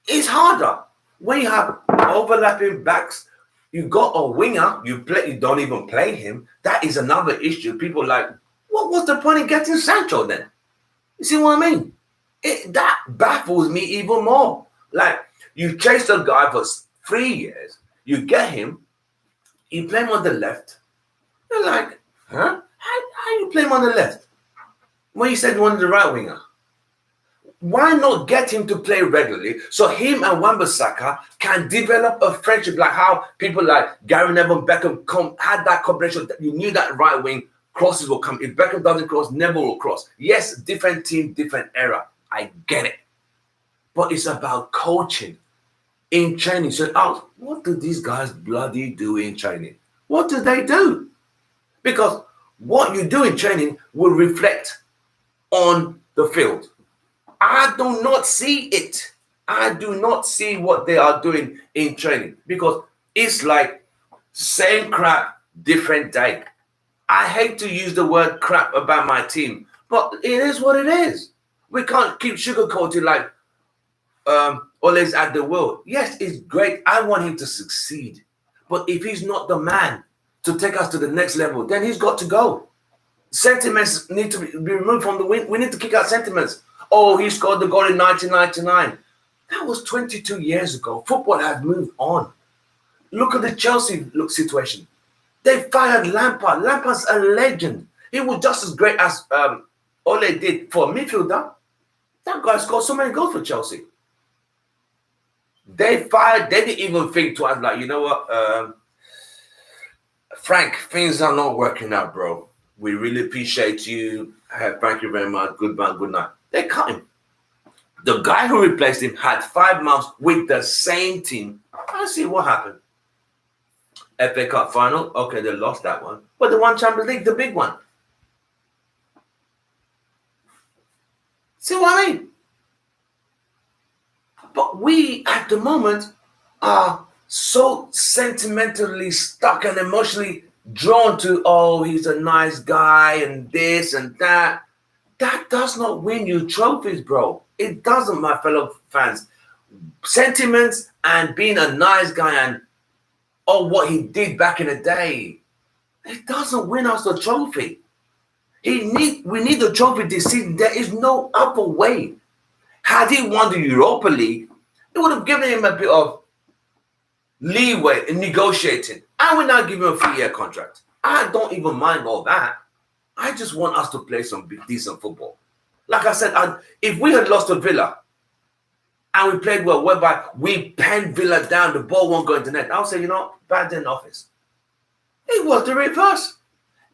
It's harder when you have overlapping backs. You got a winger, you don't even play him. That is another issue. People like, what was the point in getting Sancho then? You see what I mean? That baffles me even more. Like, you chased a guy for 3 years, you get him, you play him on the left. You're like, huh? How you play him on the left? When you said you wanted the right winger. Why not get him to play regularly so him and Wan-Bissaka can develop a friendship, like how people like Gary Neville, Beckham had that combination. You knew that right wing crosses will come. If Beckham doesn't cross, Neville will cross. Yes, different team, different era. I get it. But it's about coaching in training. So, what do these guys bloody do in training? What do they do? Because what you do in training will reflect on the field. I do not see it. I do not see what they are doing in training, because it's like same crap, different day. I hate to use the word crap about my team, but it is what it is. We can't keep sugarcoating like always at the world. Yes, it's great. I want him to succeed. But if he's not the man to take us to the next level, then he's got to go. Sentiments need to be removed from the win. We need to kick out sentiments. Oh, he scored the goal in 1999. That was 22 years ago. Football has moved on. Look at the Chelsea situation. They fired Lampard. Lampard's a legend. He was just as great as Ole did for a midfielder. That guy scored so many goals for Chelsea. They didn't even think twice, like, you know what, Frank, things are not working out, bro. We really appreciate you. Thank you very much. Goodbye, good night. They cut him. The guy who replaced him had 5 months with the same team. I see what happened. FA Cup final. Okay, they lost that one. But they won Champions League, the big one. See what I mean? But we, at the moment, are so sentimentally stuck and emotionally drawn to, oh, he's a nice guy and this and that. That does not win you trophies, bro. It doesn't, my fellow fans. Sentiments and being a nice guy and what he did back in the day, it doesn't win us the trophy. We need the trophy this season. There is no other way. Had he won the Europa League, it would have given him a bit of leeway in negotiating. I would not give him a 3-year contract. I don't even mind all that. I just want us to play some decent football. Like I said, if we had lost to Villa, And we played well, whereby we penned Villa down, the ball won't go into net. I'll say, bad in office. It was the reverse.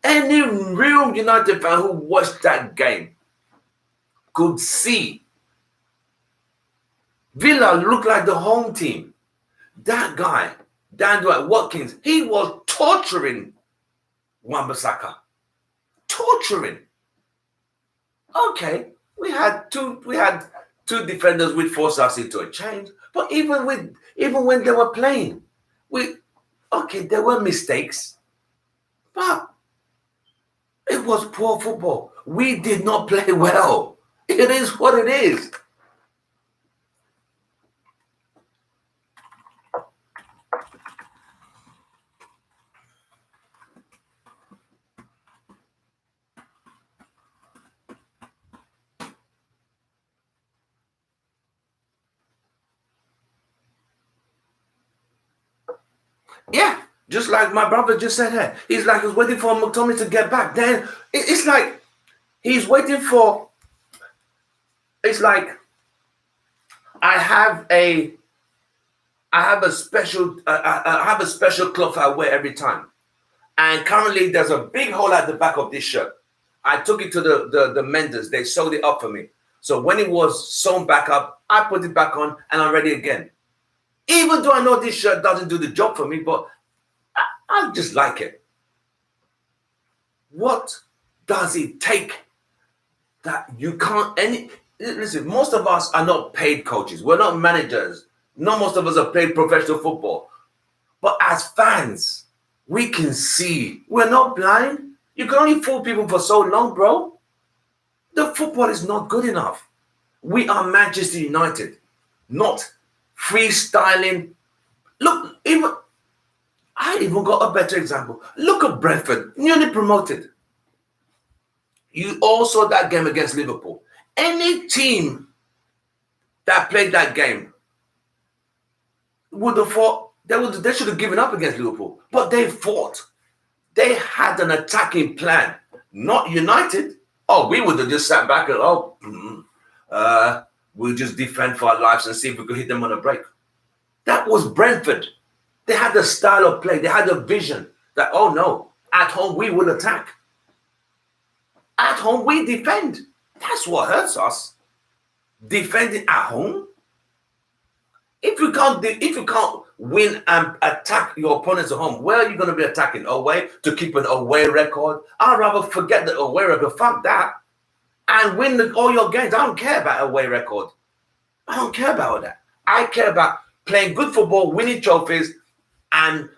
Any real United fan who watched that game could see Villa looked like the home team. That guy, Dan Dwight Watkins, he was torturing Wan-Bissaka. Torturing. Okay, we had two defenders which forced us into a change. But even when they were playing, there were mistakes. But it was poor football. We did not play well. It is what it is. Yeah, just like my brother just said here. He's like he's waiting for McTominay to get back. Then it's like he's waiting for. It's like I have a special cloth I wear every time, and currently there's a big hole at the back of this shirt. I took it to the menders. They sewed it up for me. So when it was sewn back up, I put it back on and I'm ready again. Even though I know this shirt doesn't do the job for me, but I just like it. What does it take that you can't listen, most of us are not paid coaches. We're not managers. Not most of us have played professional football. But as fans, we can see. We're not blind. You can only fool people for so long, bro. The football is not good enough. We are Manchester United, not freestyling. Look, I even got a better example. Look at Brentford, newly promoted. You all saw that game against Liverpool. Any team that played that game would have fought. They should have given up against Liverpool, but they fought. They had an attacking plan. Not United. Oh, we would have just sat back and we'll just defend for our lives and see if we could hit them on a break. That was Brentford. They had the style of play. They had a vision that, oh no, at home we will attack. At home we defend. That's what hurts us. Defending at home. If you can't win and attack your opponents at home, where are you going to be attacking? Away to keep an away record? I'd rather forget the away record. Fuck that. And win all your games. I don't care about away record. I don't care about that. I care about playing good football, winning trophies, and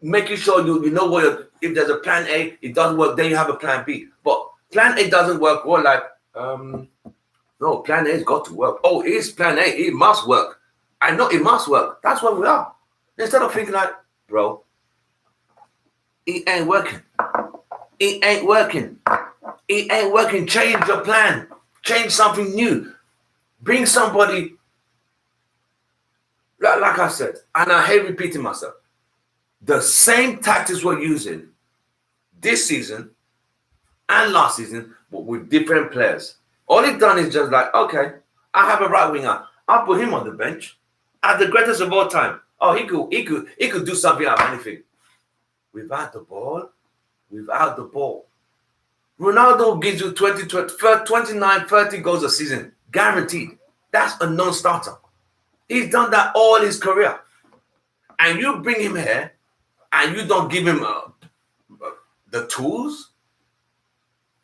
making sure you know what. If there's a plan A, it doesn't work. Then you have a plan B. But plan A doesn't work. Well, like no, plan A's got to work. Oh, it is plan A. It must work. I know it must work. That's what we are. Instead of thinking like, bro, it ain't working. It ain't working. It ain't working. Change your plan. Change something new. Bring somebody. Like I said, and I hate repeating myself, the same tactics we're using this season and last season, but with different players. All it done is just like, okay, I have a right winger. I'll put him on the bench. At the greatest of all time. Oh, he could do something out of anything. Without the ball. Ronaldo gives you 29, 30 goals a season. Guaranteed. That's a non-starter. He's done that all his career. And you bring him here and you don't give him the tools?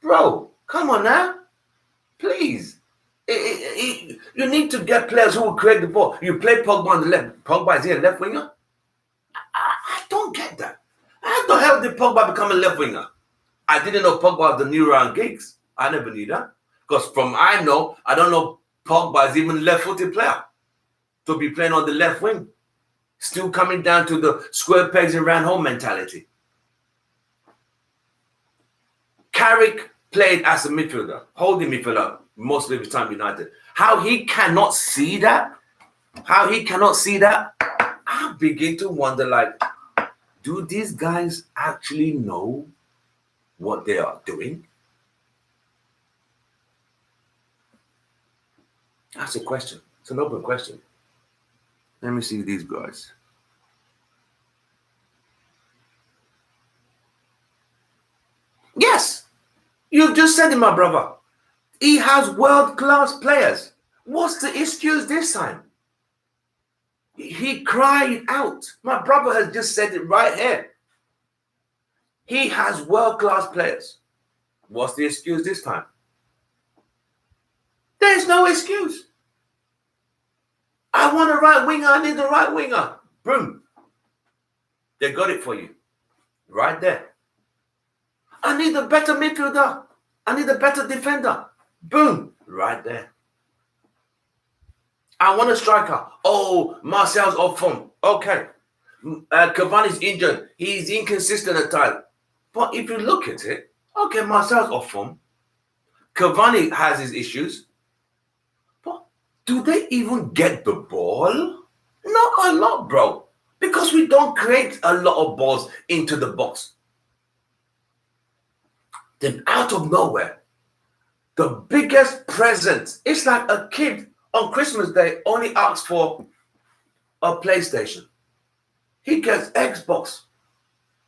Bro, come on now. Please. You need to get players who will create the ball. You play Pogba on the left. Pogba is here, left winger? I don't get that. How the hell did Pogba become a left winger? I didn't know Pogba was the new Ryan Giggs. I never knew that. Because I don't know Pogba is even a left-footed player to be playing on the left wing. Still coming down to the square pegs and round hole mentality. Carrick played as a midfielder, holding midfielder most of the time United. How he cannot see that? I begin to wonder, like, do these guys actually know what they are doing? That's a question. It's an open question. Let me see these guys. Yes, you just said it, my brother. He has world-class players. What's the excuse this time? He cried out. My brother has just said it right here. He has world-class players. What's the excuse this time? There's no excuse. I want a right winger. I need a right winger. Boom. They got it for you. Right there. I need a better midfielder. I need a better defender. Boom. Right there. I want a striker. Oh, Martial's off form. Okay. Cavani's injured. He's inconsistent at times. But if you look at it, okay, Martial's off form. Cavani has his issues. But do they even get the ball? Not a lot, bro. Because we don't create a lot of balls into the box. Then out of nowhere, the biggest present, it's like a kid on Christmas Day only asks for a PlayStation. He gets Xbox.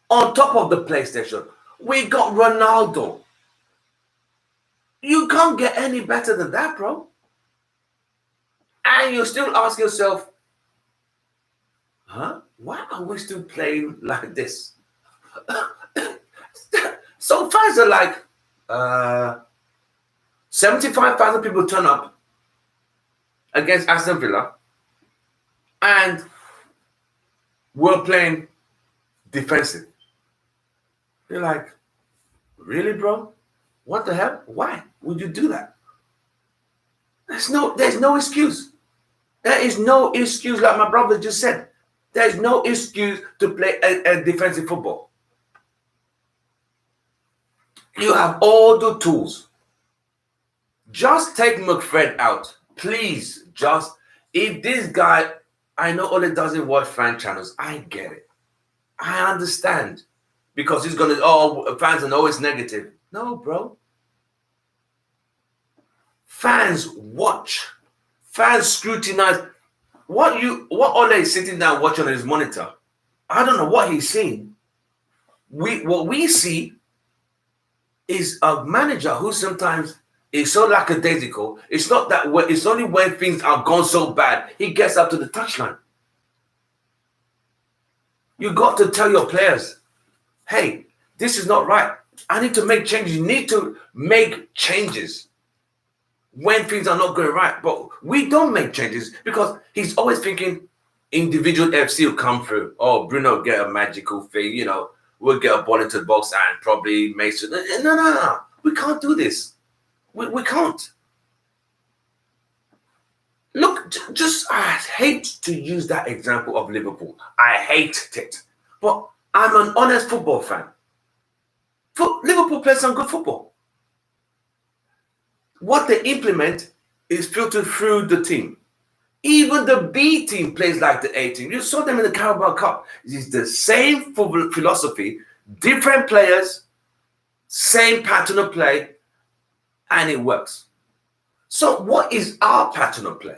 On top of the PlayStation, we got Ronaldo. You can't get any better than that, bro. And you still ask yourself, why are we still playing like this? So fans are like, 75,000 people turn up against Aston Villa, and we're playing defensive. You're like, really, bro? What the hell? Why would you do that? There's no excuse. There is no excuse, like my brother just said. There's no excuse to play a defensive football. You have all the tools. Just take Mcfred out. Please, if this guy, I know Ole doesn't watch fan channels. I get it. I understand. Because he's going to, fans are always negative. No, bro. Fans watch. Fans scrutinize. What Ole is sitting down watching on his monitor, I don't know what he's seeing. What we see is a manager who sometimes is so lackadaisical. It's not that it's only when things are gone so bad he gets up to the touchline. You got to tell your players, hey, this is not right. I need to make changes. You need to make changes when things are not going right. But we don't make changes because he's always thinking individual FC will come through. Oh, Bruno will get a magical thing, we'll get a ball into the box and probably Mason. No. We can't do this. We can't. Look, I hate to use that example of Liverpool. I hate it. But I'm an honest football fan. Liverpool plays some good football. What they implement is filtered through the team. Even the B team plays like the A team. You saw them in the Carabao Cup. It's the same philosophy, different players, same pattern of play, and it works. So what is our pattern of play?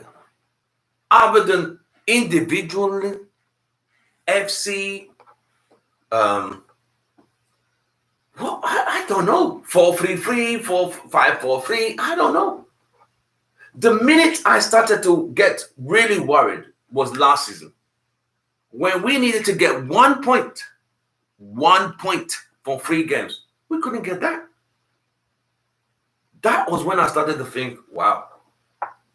Other than individually, FC, I don't know, 4-3-3, 4-5-4-3, I don't know. The minute I started to get really worried was last season, when we needed to get 1 point from 3 games. We couldn't get that. That was when I started to think, wow,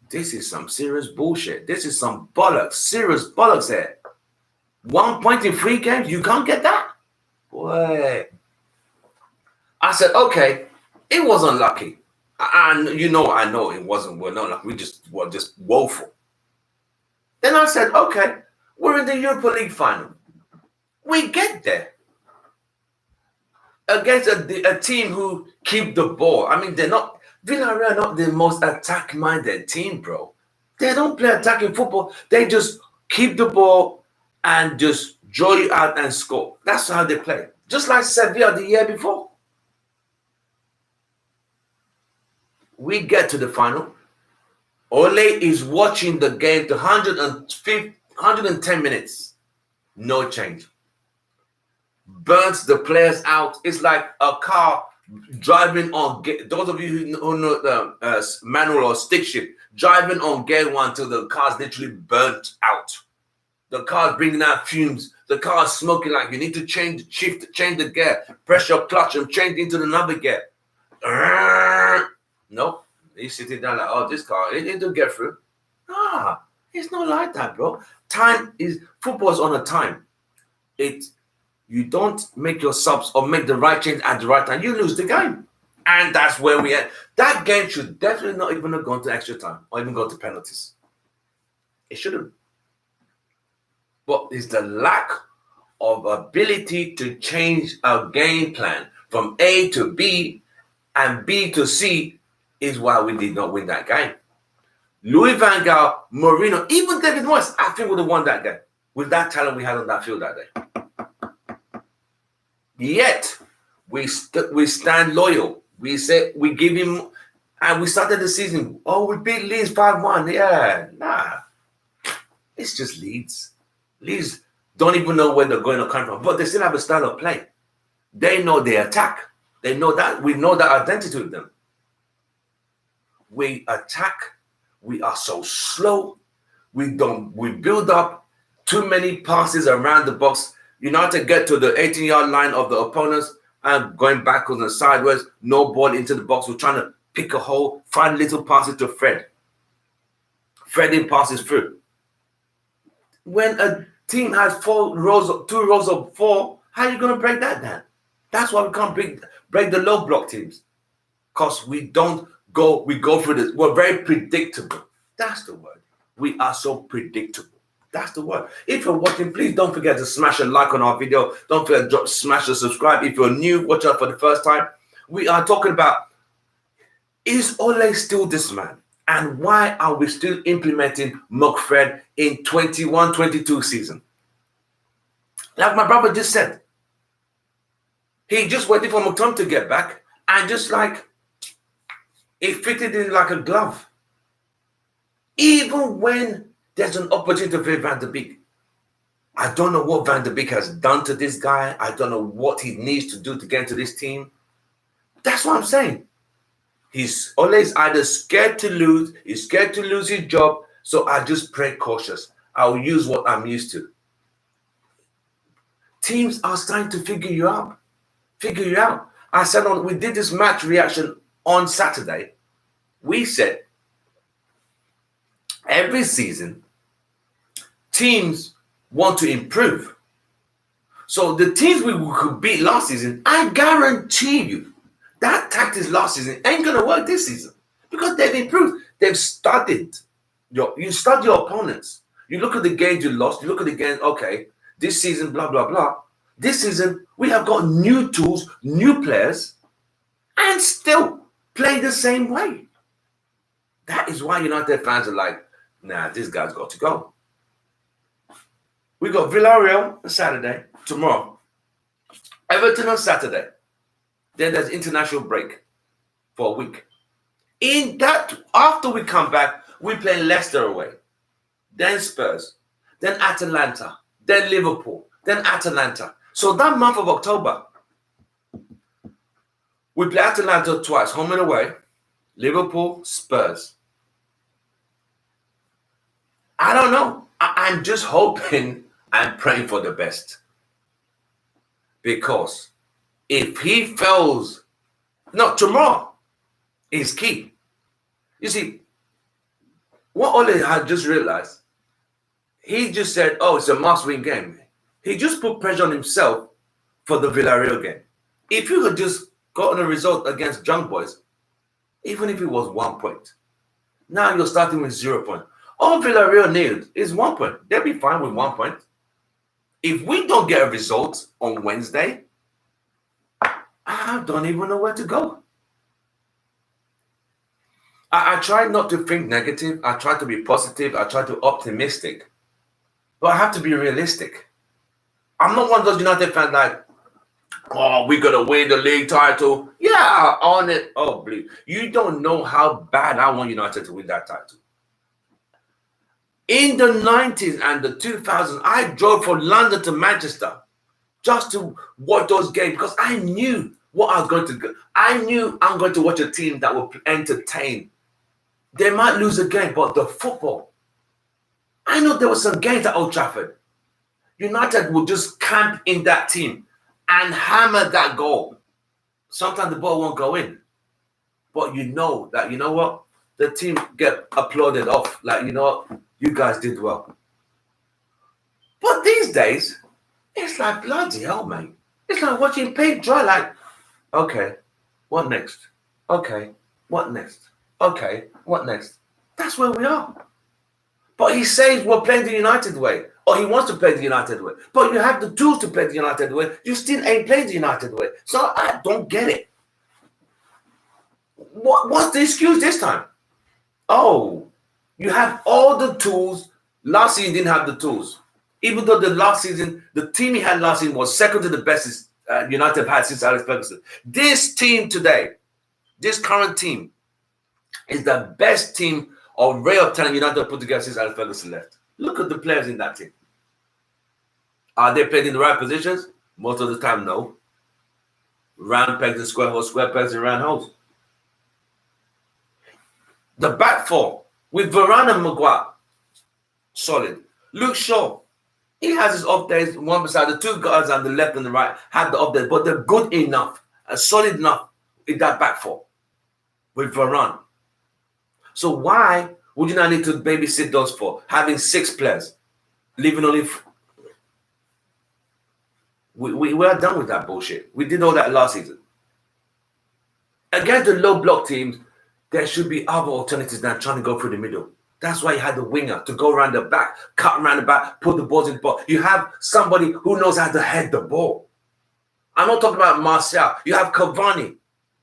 this is some serious bullshit. This is some bollocks, serious bollocks here. 1 point in 3 games, you can't get that? Boy. I said, okay, it was unlucky. And I know it wasn't. We're not like we were just woeful. Then I said, okay, we're in the Europa League final. We get there against a team who keep the ball. I mean, Villarreal are not the most attack-minded team, bro. They don't play attacking football. They just keep the ball and just draw you out and score. That's how they play. Just like Sevilla the year before. We get to the final. Ole is watching the game to 110 minutes. No change. Burns the players out. It's like a car driving on. Those of you who know the manual or stick shift, driving on gear one till the car's literally burnt out. The car's bringing out fumes. The car's smoking like you need to change the shift, change the gear, press your clutch and change into another gear. Nope. He's sitting down like, oh, this car, it don't get through. Ah, it's not like that, bro. Football's on a time. You don't make your subs or make the right change at the right time, you lose the game. And that's where we at. That game should definitely not even have gone to extra time or even go to penalties. It shouldn't. But it's the lack of ability to change a game plan from A to B and B to C is why we did not win that game. Louis van Gaal, Mourinho, even David Moyes, I think would have won that game with that talent we had on that field that day. Yet, we stand loyal. We say we give him, and we started the season. Oh, we beat Leeds 5-1. Yeah, nah. It's just Leeds. Leeds don't even know where they're going to come from, but they still have a style of play. They know they attack. They know that. We know that identity with them. We attack. We are so slow. We build up too many passes around the box. United get to the 18-yard line of the opponents and going backwards and sideways, no ball into the box. We're trying to pick a hole, find little passes to Fred. Fred passes through. When a team has two rows of four, how are you going to break that down? That's why we can't break the low block teams. Because we go through this. We're very predictable. That's the word. We are so predictable. That's the word. If you're watching, please don't forget to smash a like on our video. Don't forget to smash the subscribe. If you're new, watch out for the first time. We are talking about, is Ole still this man? And why are we still implementing Mcfred in 21-22 season? Like my brother just said, he just waited for McTominay to get back and just like, it fitted in like a glove. Even when there's an opportunity to play Van der Beek. I don't know what Van der Beek has done to this guy. I don't know what he needs to do to get into this team. That's what I'm saying. He's always either scared to lose, he's scared to lose his job, so I just play cautious. I'll use what I'm used to. Teams are starting to figure you out. I said we did this match reaction on Saturday. We said every season, teams want to improve. So the teams we could beat last season, I guarantee you, that tactics last season ain't going to work this season because they've improved. They've studied. You study your opponents. You look at the games you lost. You look at the game, okay, this season, blah, blah, blah. This season, we have got new tools, new players, and still play the same way. That is why United fans are like, nah, this guy's got to go. We got Villarreal on Saturday, tomorrow. Everton on Saturday. Then there's international break for a week. In that, after we come back, we play Leicester away. Then Spurs. Then Atalanta. Then Liverpool. Then Atalanta. So that month of October, we play Atalanta twice, home and away. Liverpool, Spurs. I don't know. I'm just hoping and praying for the best. Because if he fails, tomorrow is key. You see, what Ole had just realized, he just said, oh, it's a must-win game. He just put pressure on himself for the Villarreal game. If you had just gotten a result against Young Boys, even if it was 1 point, now you're starting with 0 point. All Villarreal need is 1 point. They'll be fine with 1 point. If we don't get a result on Wednesday, I don't even know where to go. I try not to think negative. I try to be positive. I try to be optimistic. But I have to be realistic. I'm not one of those United fans like, oh, we're going to win the league title. Yeah, on it. Oh, please. You don't know how bad I want United to win that title. In the 90s and the 2000s, I drove from London to Manchester just to watch those games because I knew what I was going to go. I knew I'm going to watch a team that will entertain. They might lose a game, but the football. I know there were some games at Old Trafford. United will just camp in that team and hammer that goal. Sometimes the ball won't go in. But you know that, you know what? The team get applauded off. Like, you know what? You guys did well. But these days, it's like bloody hell, mate. It's like watching paint dry. Like, okay, what next? Okay, what next? Okay, what next? That's where we are. But he says we're playing the United way. Or he wants to play the United way. But you have the tools to play the United way. You still ain't playing the United way. So I don't get it. What's the excuse this time? Oh, you have all the tools. Last season didn't have the tools. Even though the last season, the team he had last season was second to the best United have had since Alex Ferguson. This team today, this current team, is the best team of ray of talent United put together since Alex Ferguson left. Look at the players in that team. Are they played in the right positions? Most of the time, no. Round pegs and square holes, square pegs and round holes. The back four with Varane and Maguire, solid. Luke Shaw, he has his off days. One beside the two guys on the left and the right have the off days, but they're good enough and solid enough in that back four with Varane. So why would you not need to babysit those four? Having 6 players, leaving only. We are done with that bullshit. We did all that last season. Against the low block teams, there should be other alternatives than trying to go through the middle. That's why you had the winger to go around the back, cut around the back, put the balls in the ball. You have somebody who knows how to head the ball. I'm not talking about Martial. You have Cavani.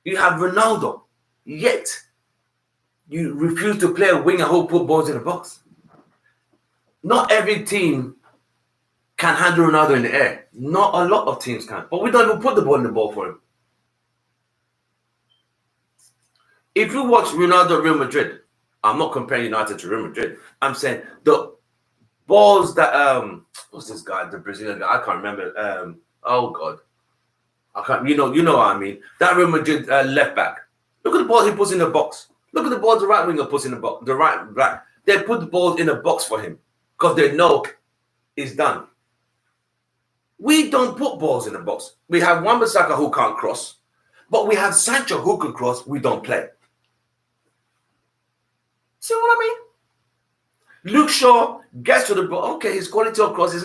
You have Ronaldo. Yet, you refuse to play a winger who put balls in the box. Not every team can handle Ronaldo in the air. Not a lot of teams can. But we don't even put the ball in the ball for him. If you watch Ronaldo at Real Madrid, I'm not comparing United to Real Madrid. I'm saying the balls that what's this guy, the Brazilian guy? I can't remember. Oh God, I can't. You know what I mean. That Real Madrid left back. Look at the ball he puts in the box. Look at the ball the right winger puts in the box. The right back. They put the balls in the box for him because they know it's done. We don't put balls in the box. We have Wan-Bissaka who can't cross, but we have Sancho who can cross. We don't play. See what I mean? Luke Shaw gets to the ball. Okay, his quality of cross is.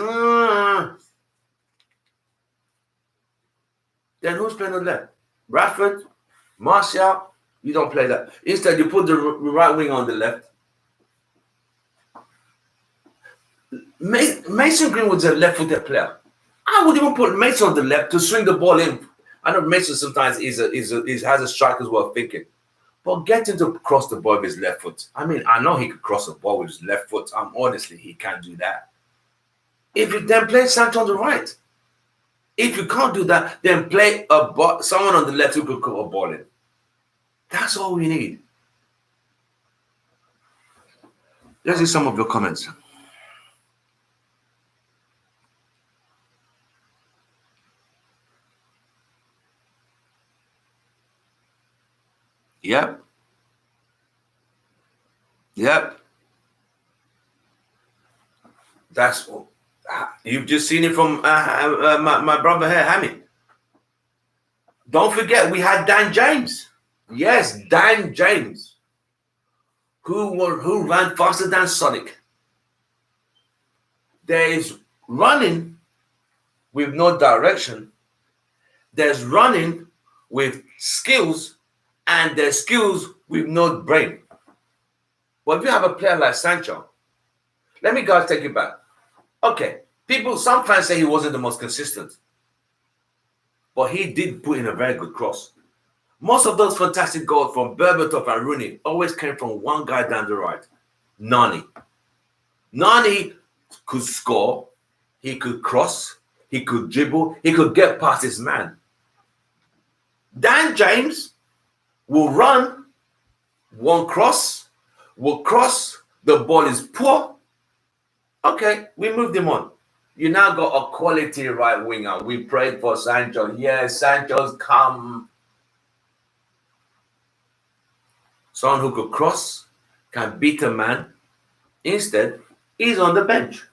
Then who's playing on the left? Bradford, Martial. You don't play that. Instead, you put the right wing on the left. Mason Greenwood's a left-footed player. I would even put Mason on the left to swing the ball in. I know Mason sometimes has a striker's way of thinking. But getting to cross the ball with his left foot. I mean, I know he could cross the ball with his left foot. Honestly, he can't do that. If you then play Sancho on the right. If you can't do that, then play someone on the left who could put a ball in. That's all we need. Let's see some of your comments. Yep. That's you've just seen it from my brother here, Hammy. Don't forget we had Dan James. Yes, Dan James, who ran faster than Sonic. There is running with no direction. There's running with skills. And their skills with no brain. But if you have a player like Sancho, let me guys take it back. Okay, some fans say he wasn't the most consistent. But he did put in a very good cross. Most of those fantastic goals from Berbatov and Rooney always came from one guy down the right, Nani. Nani could score, he could cross, he could dribble, he could get past his man. Dan James will run, will cross, the ball is poor, Okay, we moved him on. You now got a quality right winger. We prayed for Sancho. Yes, Sancho's come. Someone who could cross, can beat a man. Instead, he's on the bench.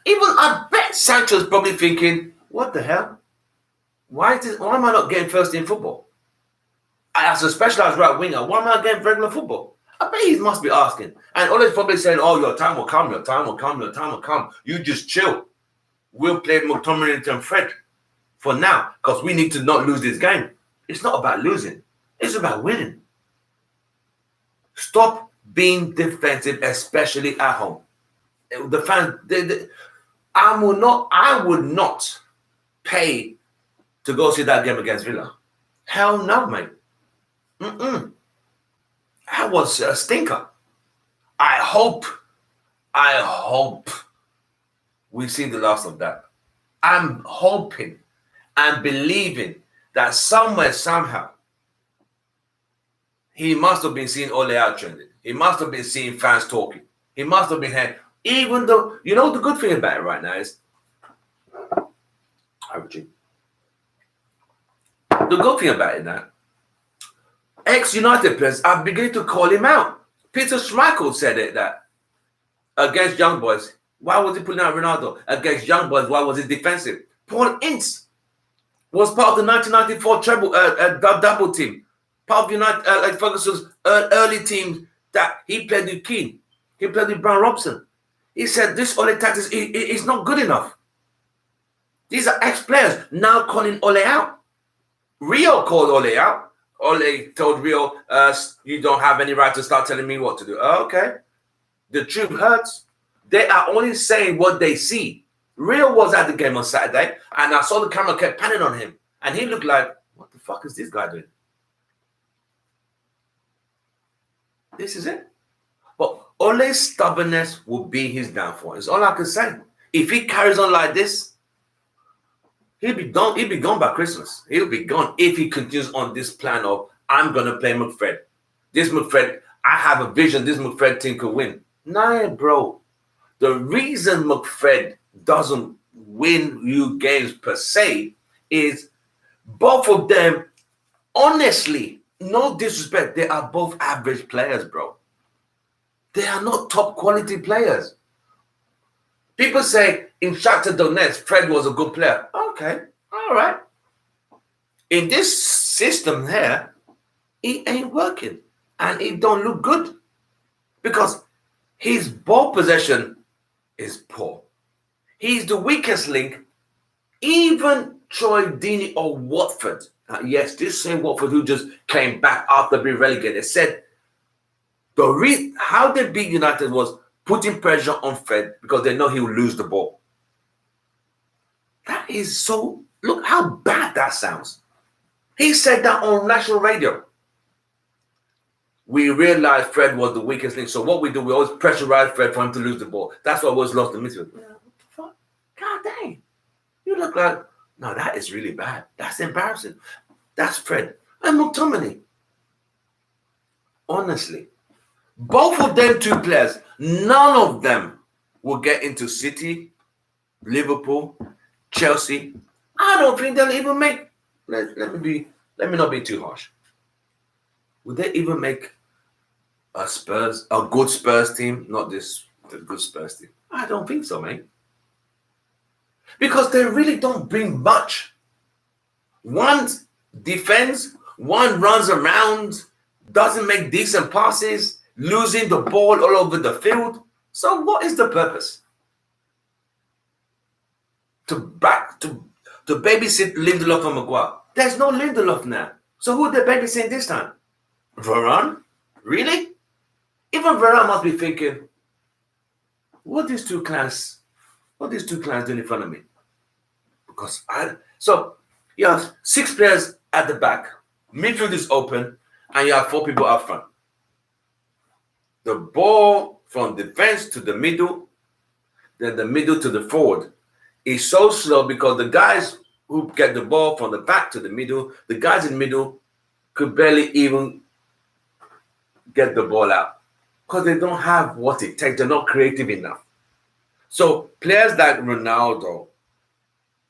Even I bet Sancho's probably thinking, what the hell? Why am I not getting first in football? As a specialized right winger, why am I getting regular football? I bet he must be asking. And Ole's probably saying, oh, your time will come, your time will come, your time will come. You just chill. We'll play McTominay and Mcfred for now because we need to not lose this game. It's not about losing. It's about winning. Stop being defensive, especially at home. The fans, I would not pay to go see that game against Villa. Hell no, mate. That was a stinker. I hope we see the last of that. I'm hoping and believing that somewhere, somehow, he must have been seeing Ole out trending. He must have been seeing fans talking. He must have been hearing, even though, you know, the good thing about it right now is, the good thing about it now, ex-United players are beginning to call him out. Peter Schmeichel said it that against young boys, why was he putting out Ronaldo? Against young boys, why was he defensive? Paul Ince was part of the 1994 double team. Part of United, Ferguson's early team that he played with Keane. He played with Brian Robson. He said this Ole tactics is not good enough. These are ex-players now calling Ole out. Rio called Ole out. Ole told Rio, you don't have any right to start telling me what to do. Okay. The truth hurts. They are only saying what they see. Rio was at the game on Saturday, and I saw the camera kept panning on him. And he looked like, what the fuck is this guy doing? This is it. But Ole's stubbornness will be his downfall. It's all I can say. If he carries on like this, he'll be gone. He'll be gone by Christmas. He'll be gone if he continues on this plan of, I'm going to play Mcfred. This Mcfred, I have a vision this Mcfred team could win. Nah, bro. The reason Mcfred doesn't win you games per se is both of them, honestly, no disrespect, they are both average players, bro. They are not top quality players. People say in Shakhtar Donetsk, Fred was a good player. Okay, all right. In this system here, it ain't working. And it don't look good. Because his ball possession is poor. He's the weakest link. Even Troy Deeney or Watford, yes, this same Watford who just came back after being relegated, said how they beat United was putting pressure on Fred because they know he will lose the ball. That is so, look how bad that sounds. He said that on national radio. We realized Fred was the weakest link, so what we do, we always pressurize Fred for him to lose the ball. That's why we always lost the midfield. Yeah, what the fuck? God dang. You look like, no, that is really bad. That's embarrassing. That's Fred. And McTominay. Honestly, both of them two players, none of them will get into City, Liverpool, Chelsea. I don't think they'll even make, let me not be too harsh. Would they even make a good Spurs team? Not the good Spurs team. I don't think so, mate. Because they really don't bring much. One defends, one runs around, doesn't make decent passes, losing the ball all over the field. So what is the purpose? To babysit Lindelof and Maguire. There's no Lindelof now. So who are they babysitting this time? Varane? Really? Even Varane must be thinking, what are these two clans doing in front of me? Because you have 6 players at the back, midfield is open, and you have 4 people up front. The ball from defense to the middle, then the middle to the forward is so slow because the guys who get the ball from the back to the middle, the guys in the middle could barely even get the ball out. because they don't have what it takes. They're not creative enough. So players like Ronaldo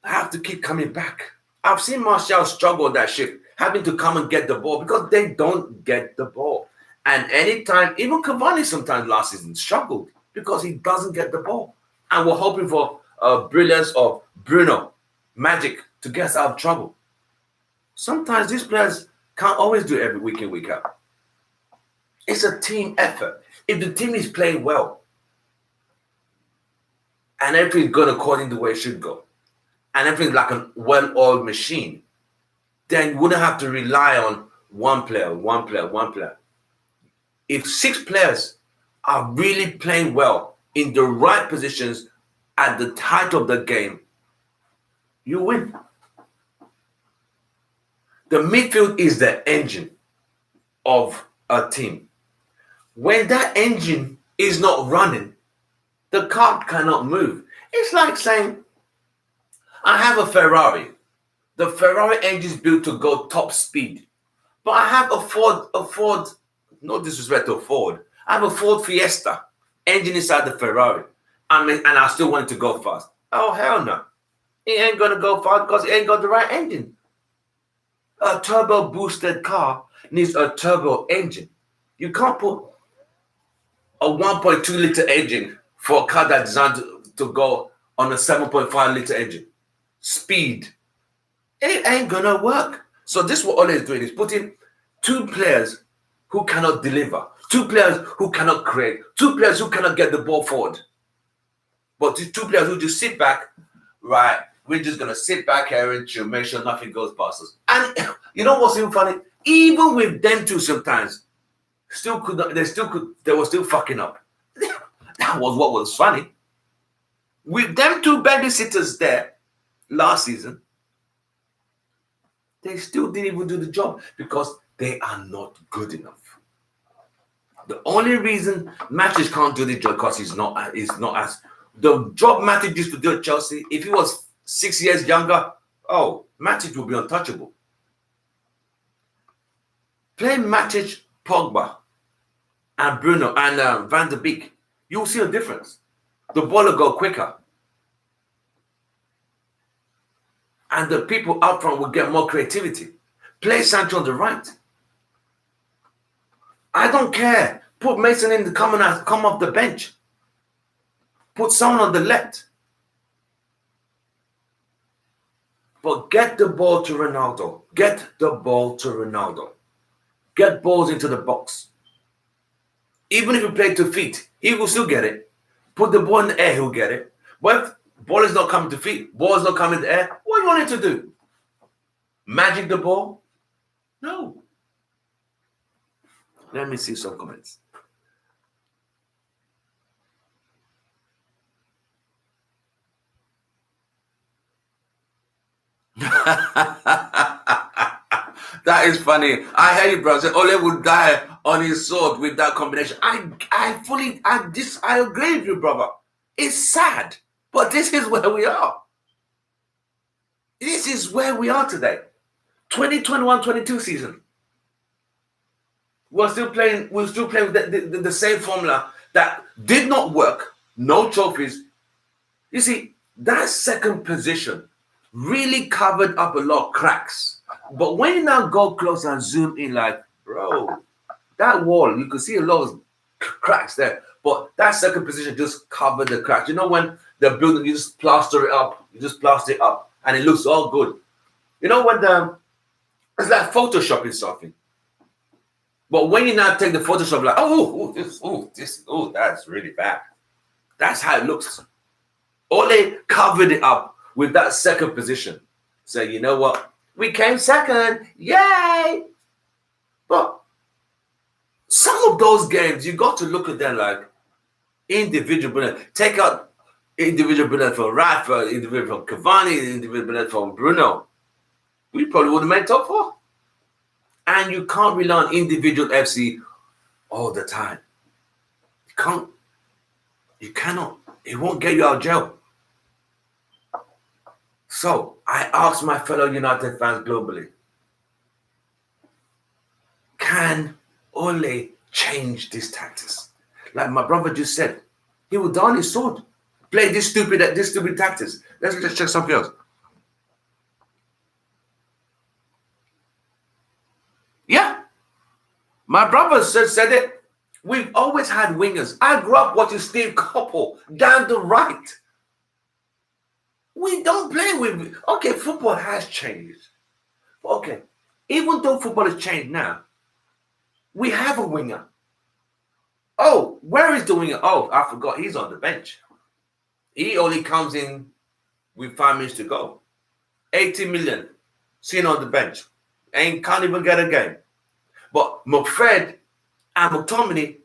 have to keep coming back. I've seen Martial struggle on that shift, having to come and get the ball because they don't get the ball. And anytime, even Cavani sometimes last season struggled because he doesn't get the ball. And we're hoping for brilliance of Bruno, magic to get us out of trouble. Sometimes these players can't always do it every week in, week out. It's a team effort. If the team is playing well and everything's going according to the way it should go, and everything's like a well-oiled machine, then you wouldn't have to rely on one player. If 6 players are really playing well in the right positions at the height of the game, you win. The midfield is the engine of a team. When that engine is not running, the car cannot move. It's like saying, I have a Ferrari. The Ferrari engine is built to go top speed. But I have a Ford, no disrespect to Ford, I have a Ford Fiesta engine inside the Ferrari. And I still want it to go fast. Oh, hell no. It ain't going to go fast because it ain't got the right engine. A turbo boosted car needs a turbo engine. You can't put a 1.2 liter engine for a car that's designed to go on a 7.5 liter engine. Speed. It ain't gonna work. So this is what Ole is doing. He's putting 2 players who cannot deliver, 2 players who cannot create, 2 players who cannot get the ball forward. But these 2 players who just sit back, right? We're just gonna sit back here and chill, make sure nothing goes past us. And you know what's even funny? Even with them 2 sometimes, they were still fucking up. That was what was funny. With them 2 babysitters there last season, they still didn't even do the job because they are not good enough. The only reason Matic can't do the job because he's not as the job Matic used to do at Chelsea. If he was 6 years younger, Matic would be untouchable. Play Matic, Pogba, and Bruno and Van der Beek, you'll see a difference. The ball will go quicker. And the people up front will get more creativity. Play Sancho on the right. I don't care. Put Mason in come off the bench. Put someone on the left. But get the ball to Ronaldo. Get the ball to Ronaldo. Get balls into the box. Even if you play 2 feet, he will still get it. Put the ball in the air, he'll get it. But if ball is not coming to feet, ball is not coming in the air, what do you want it to do? Magic the ball? No. Let me see some comments. That is funny. I hear you, bro. Say Ole would die on his sword with that combination. I agree with you, brother. It's sad, but this is where we are. This is where we are today. 2021-22 season. We're still playing with the same formula that did not work. No trophies. You see, that second position really covered up a lot of cracks. But when you now go close and zoom in, like, bro, that wall, you could see a lot of cracks there. But that second position just covered the cracks. You know when the building, you just plaster it up. And it looks all good. You know when it's like photoshopping something. But when you now take the Photoshop, like, that's really bad. That's how it looks. Ole covered it up with that second position. So you know what? We came second. Yay! But some of those games, you got to look at them like individual brilliance. Take out individual brilliance from Rafa, individual from Cavani, individual brilliance from Bruno. We probably would have made top 4. And you can't rely on individual FC all the time. You cannot. It won't get you out of jail. So I ask my fellow United fans globally, can Ole change these tactics? Like my brother just said, he will don his sword. Play this stupid tactics. Let's just check something else. Yeah. My brother said it. We've always had wingers. I grew up watching Steve Coppell down the right. We don't play with. Okay, football has changed. Okay, even though football has changed now, we have a winger. Oh, where is the winger? Oh, I forgot. He's on the bench. He only comes in with 5 minutes to go. 80 million sitting on the bench. Can't even get a game. But Mcfred and McTominay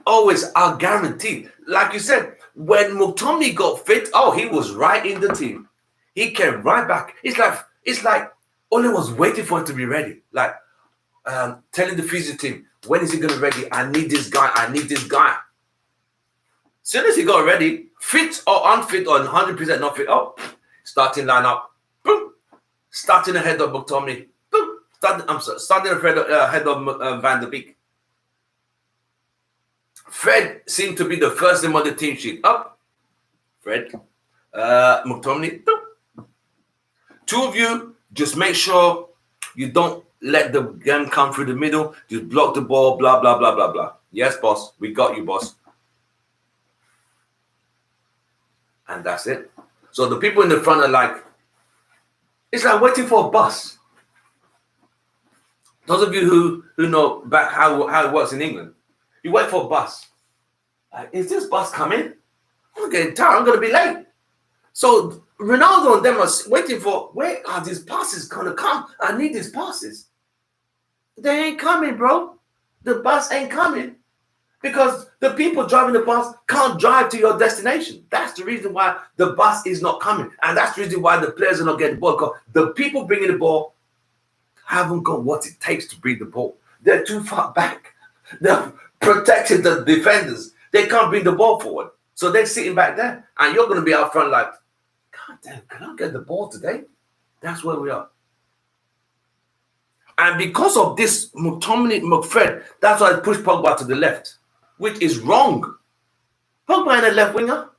always are guaranteed. Like you said, when McTominay got fit, he was right in the team. He came right back. It's like Ole was waiting for him to be ready. Like telling the physio team, when is he going to be ready? I need this guy. I need this guy. As soon as he got ready, fit or unfit or 100% not fit, starting lineup, boom, starting ahead of McTominay, boom, starting ahead of Van der Beek. Fred seemed to be the first name on the team sheet. Up, Fred, McTominay. Boom. Two of you, just make sure you don't let the game come through the middle. Just block the ball, blah, blah, blah, blah, blah. Yes, boss. We got you, boss. And that's it. So the people in the front are like, it's like waiting for a bus. Those of you who know back how it works in England, you wait for a bus. Like, is this bus coming? I'm getting tired. I'm going to be late. So Ronaldo and them are waiting for, where are these passes going to come? I need these passes. They ain't coming, bro. The bus ain't coming. Because the people driving the bus can't drive to your destination. That's the reason why the bus is not coming. And that's the reason why the players are not getting the ball. Because the people bringing the ball haven't got what it takes to bring the ball. They're too far back. They're protecting the defenders. They can't bring the ball forward. So they're sitting back there. And you're going to be out front like, God damn, can I get the ball today? That's where we are. And because of this McTominay, Mcfred, that's why I pushed Pogba to the left, which is wrong. Pogba in a left winger.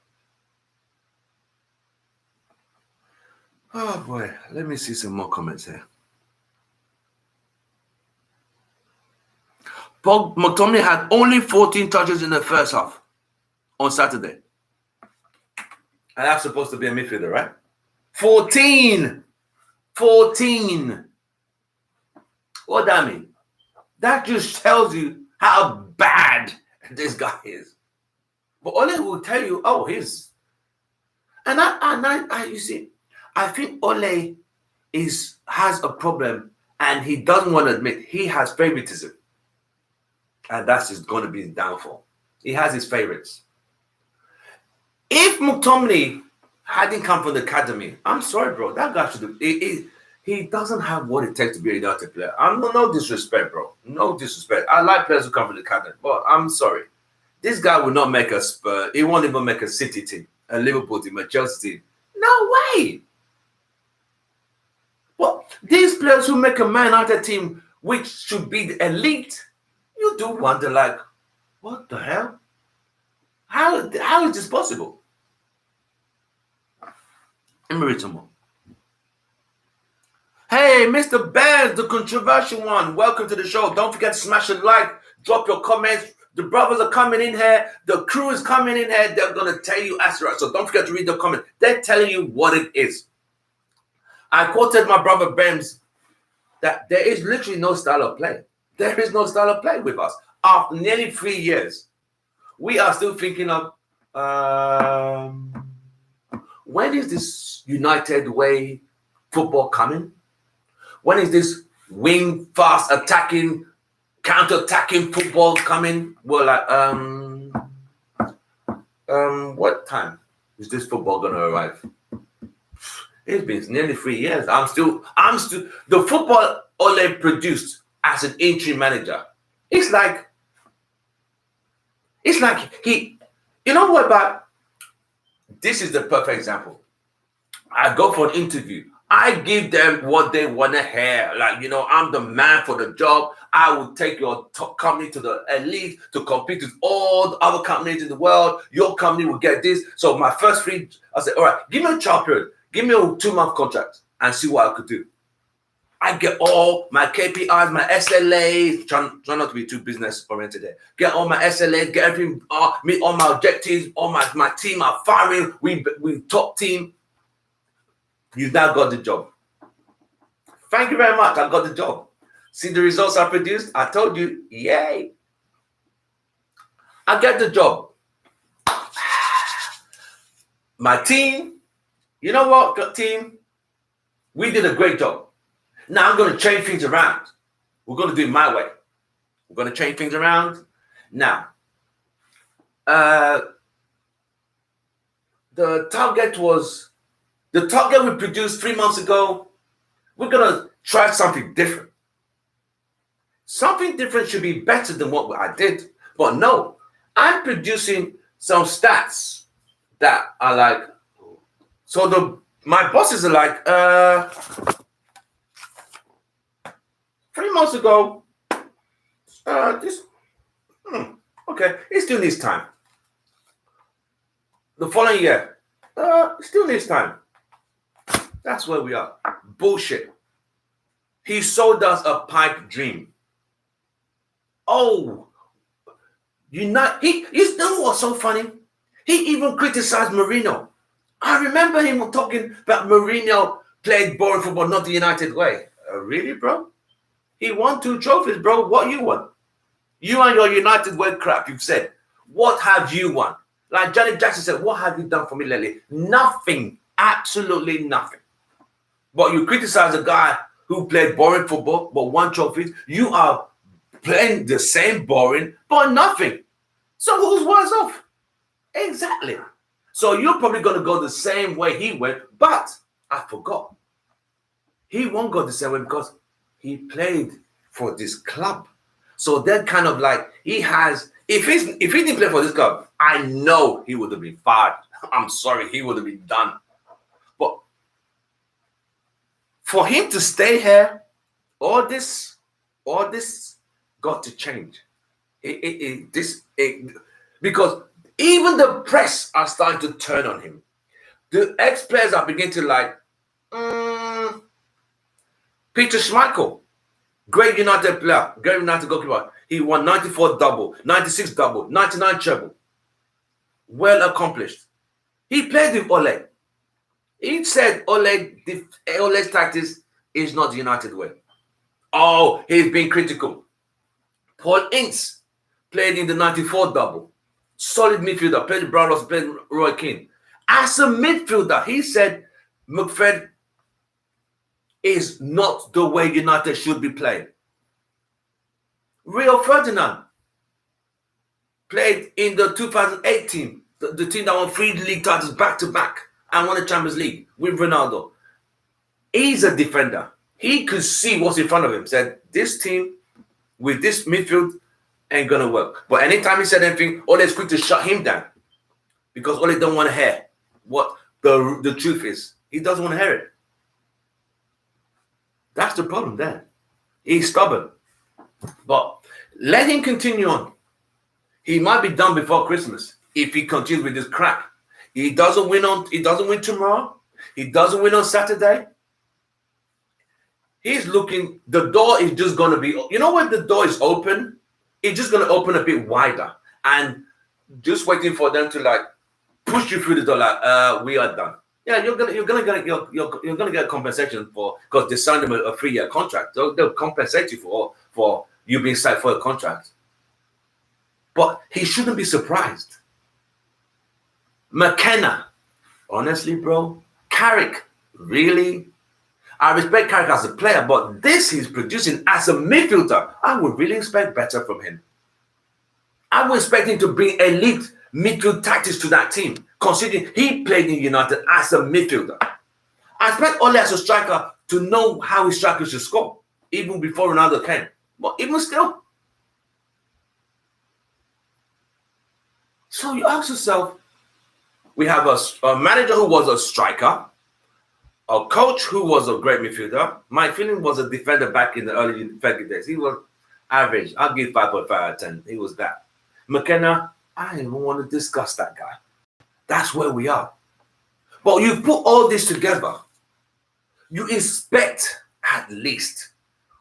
Oh boy, let me see some more comments here. McTominay had only 14 touches in the first half on Saturday. And that's supposed to be a midfielder, right? 14! 14! What that mean? That just tells you how bad this guy is. But Ole will tell you, he's. And you see, I think Ole has a problem, and he doesn't want to admit he has favoritism, and that's just going to be his downfall. He has his favorites. If McTominay hadn't come from the academy, I'm sorry, bro. That guy should have. He doesn't have what it takes to be a United player. I'm no disrespect, bro. No disrespect. I like players who come from the academy, but I'm sorry. This guy will not make a Spurs. He won't even make a City team, a Liverpool team, a Chelsea team. No way. Well, these players who make a Man United team, which should be the elite, you do wonder, like, what the hell? How is this possible? Let me read some more. Hey, Mr. Bears, the controversial one. Welcome to the show. Don't forget to smash a like, drop your comments. The brothers are coming in here. The crew is coming in here. They're going to tell you as right. So don't forget to read the comment. They're telling you what it is. I quoted my brother Bems that there is literally no style of play. There is no style of play with us. After nearly 3 years, we are still thinking of when is this United way football coming? When is this wing, fast, attacking, counter-attacking football coming? We're like, what time is this football going to arrive? It's been nearly 3 years. I'm still, the football Ole produced as an interim manager. It's like he, you know what, but this is the perfect example. I go for an interview. I give them what they want to hear. Like, I'm the man for the job. I will take your top company to the elite to compete with all the other companies in the world. Your company will get this. So my first three, I said, all right, give me a trial period. Give me a 2-month contract and see what I could do. I get all my KPIs, my SLAs, try not to be too business oriented there. Get all my SLAs, get everything, meet all my objectives, all my team are firing. We top team. You've now got the job. Thank you very much. I got the job. See the results I produced? I told you, yay. I get the job. My team, you know what, team? We did a great job. Now I'm going to change things around. We're going to do it my way. We're going to change things around. Now, the target we produced 3 months ago. We're going to try something different. Something different should be better than what I did. But no, I'm producing some stats that are like, so my bosses are like, 3 months ago, okay, it still needs time. The following year, it still needs time. That's where we are. Bullshit. He sold us a pipe dream. Oh, you know what's so funny? He even criticized Mourinho. I remember him talking about Mourinho played boring football, not the United way. Really, bro? He won 2 trophies, bro. What you won? You and your United way crap, you've said. What have you won? Like Johnny Jackson said, what have you done for me lately? Nothing. Absolutely nothing. But you criticize a guy who played boring football but won trophies. You are playing the same boring but nothing. So who's worse off? Exactly. So you're probably going to go the same way he went, but I forgot. He won't go the same way because he played for this club. So they're kind of like, if he didn't play for this club, I know he would have been fired. I'm sorry, he would have been done. But for him to stay here, all this got to change. Because even the press are starting to turn on him. The ex-players are beginning to like, Peter Schmeichel, great United player, great United goalkeeper. He won 94 double, 96 double, 99 treble. Well accomplished. He played with Ole. He said Ole's tactics is not the United way. Oh, he's been critical. Paul Ince played in the 94 double. Solid midfielder, played Brownlows, played Roy Keane. As a midfielder, he said Mcfred is not the way United should be playing. Rio Ferdinand played in the 2008 team, the team that won 3 league titles back-to-back and won the Champions League with Ronaldo. He's a defender. He could see what's in front of him. Said, this team with this midfield ain't going to work. But anytime he said anything, Ole is quick to shut him down because Ole don't want to hear what the truth is. He doesn't want to hear it. That's the problem there. He's stubborn. But let him continue on. He might be done before Christmas if he continues with this crap. He doesn't win tomorrow. He doesn't win on Saturday. He's looking, the door is just going to be, you know when the door is open? It's just going to open a bit wider and just waiting for them to like push you through the door like, we are done. Yeah, you're gonna get a compensation for because they signed him a 3-year contract. They'll compensate you for you being signed for a contract. But he shouldn't be surprised. McKenna, honestly, bro, Carrick, really? I respect Carrick as a player, but this he's producing as a midfielder, I would really expect better from him. I would expect him to bring elite midfield tactics to that team, considering he played in United as a midfielder. I expect Ole as a striker to know how his strikers should score, even before Ronaldo came. But even still. So you ask yourself, we have a manager who was a striker, A coach who was a great midfielder. My feeling was a defender back in the early Fergie days. He was average. I'll give 5.5 out of 10. He was that. McKenna, I don't even want to discuss that guy. That's where we are. But you put all this together, you expect at least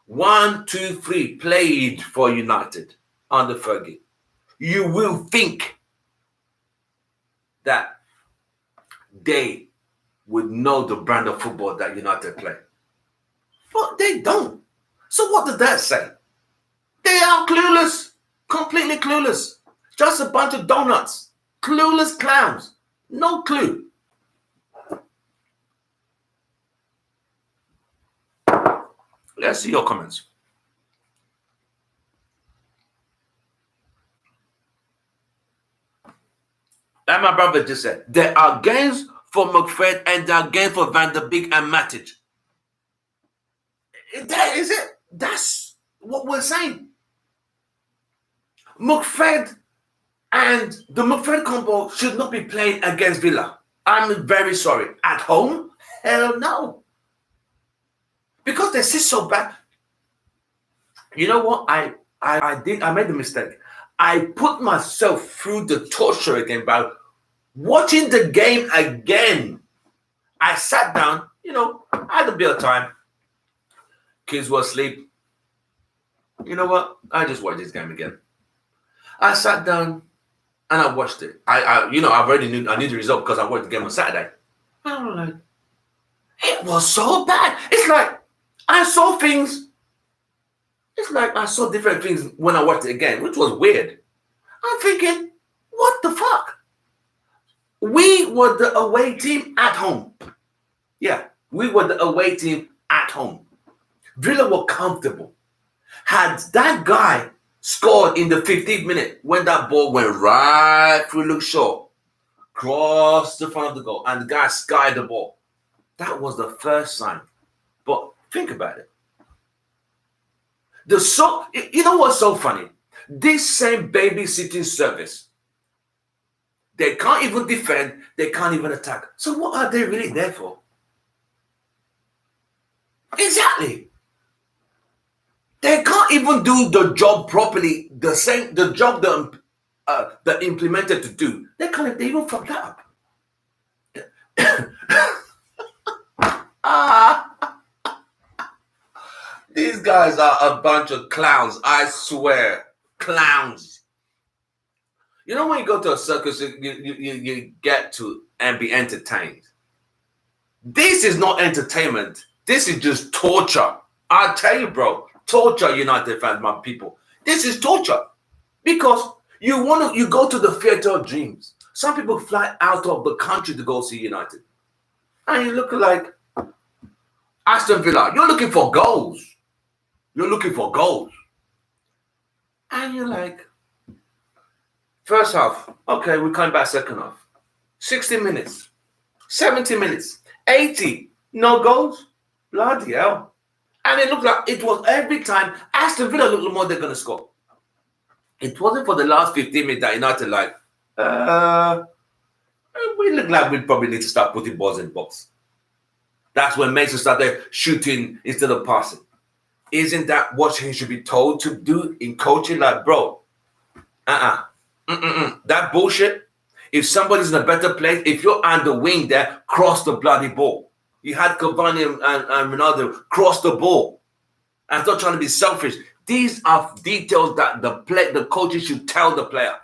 1, 2, 3 played for United under Fergie. You will think that they would know the brand of football that United play. But they don't. So what does that say? They are clueless. Completely clueless. Just a bunch of donuts. Clueless clowns. No clue. Let's see your comments. Like my brother just said, there are games for Mcfred and there are games for Van der Beek and Matic. That is it. That's what we're saying. Mcfred and the Mcfred combo should not be playing against Villa. I'm very sorry. At home? Hell no. Because they sit so bad. You know what? I made a mistake. I put myself through the torture again by watching the game again. I sat down, I had a bit of time. Kids were asleep. You know what? I just watched this game again. I sat down and I watched it. I already knew I knew the result because I watched the game on Saturday. I was like, it was so bad. It's like I saw things. It's like I saw different things when I watched it again, which was weird. I'm thinking, what the fuck? We were the away team at home. Yeah, we were the away team at home. Villa were comfortable. Had that guy scored in the 15th minute when that ball went right through Luke Shaw, crossed the front of the goal, and the guy skied the ball. That was the first sign. But think about it. You know what's so funny? This same babysitting service, they can't even defend, they can't even attack. So what are they really there for? Exactly. They can't even do the job properly, the job they're implemented to do. They even fuck that up. These guys are a bunch of clowns, I swear. Clowns. You know when you go to a circus, you get to and be entertained. This is not entertainment. This is just torture. I tell you, bro, torture, United fans, my people. This is torture. Because you go to the theater of dreams. Some people fly out of the country to go see United. And you look like Aston Villa. You're looking for goals. You're looking for goals. And you're like, first half, okay, we come back second half. 60 minutes, 70 minutes, 80, no goals. Bloody hell. And it looked like it was every time Aston Villa looked more they're going to score. It wasn't for the last 15 minutes that United we look like we probably need to start putting balls in the box. That's when Mason started shooting instead of passing. Isn't that what he should be told to do in coaching? Like, bro, that bullshit. If somebody's in a better place, if you're on the wing there, cross the bloody ball. You had Cavani and Ronaldo cross the ball. I'm not trying to be selfish. These are details that the coaches should tell the player.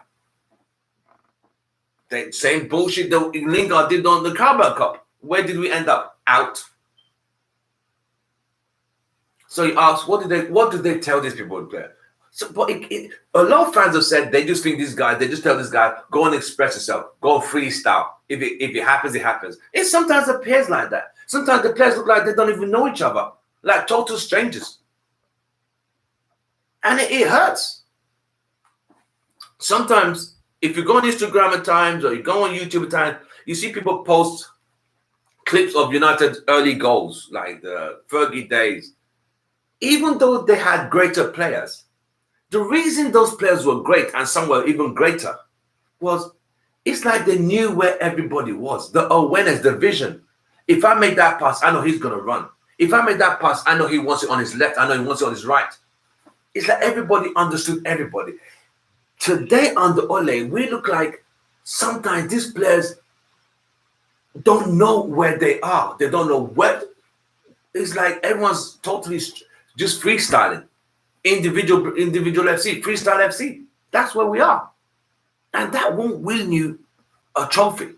The same bullshit that Lingard did on the Carabao Cup. Where did we end up? Out. So you ask, what do they tell these people to play? So, but a lot of fans have said they just think these guys, they just tell this guy, go and express yourself, go freestyle. If it happens, it happens. It sometimes appears like that. Sometimes the players look like they don't even know each other, like total strangers. And it hurts. Sometimes, if you go on Instagram at times or you go on YouTube at times, you see people post clips of United's early goals, like the Fergie days. Even though they had greater players, the reason those players were great and some were even greater was it's like they knew where everybody was. The awareness, the vision. If I make that pass, I know he's going to run. If I make that pass, I know he wants it on his left. I know he wants it on his right. It's like everybody understood everybody. Today under Ole, we look like sometimes these players don't know where they are. They don't know what. It's like everyone's totally just freestyling. Individual FC, freestyle FC. That's where we are. And that won't win you a trophy.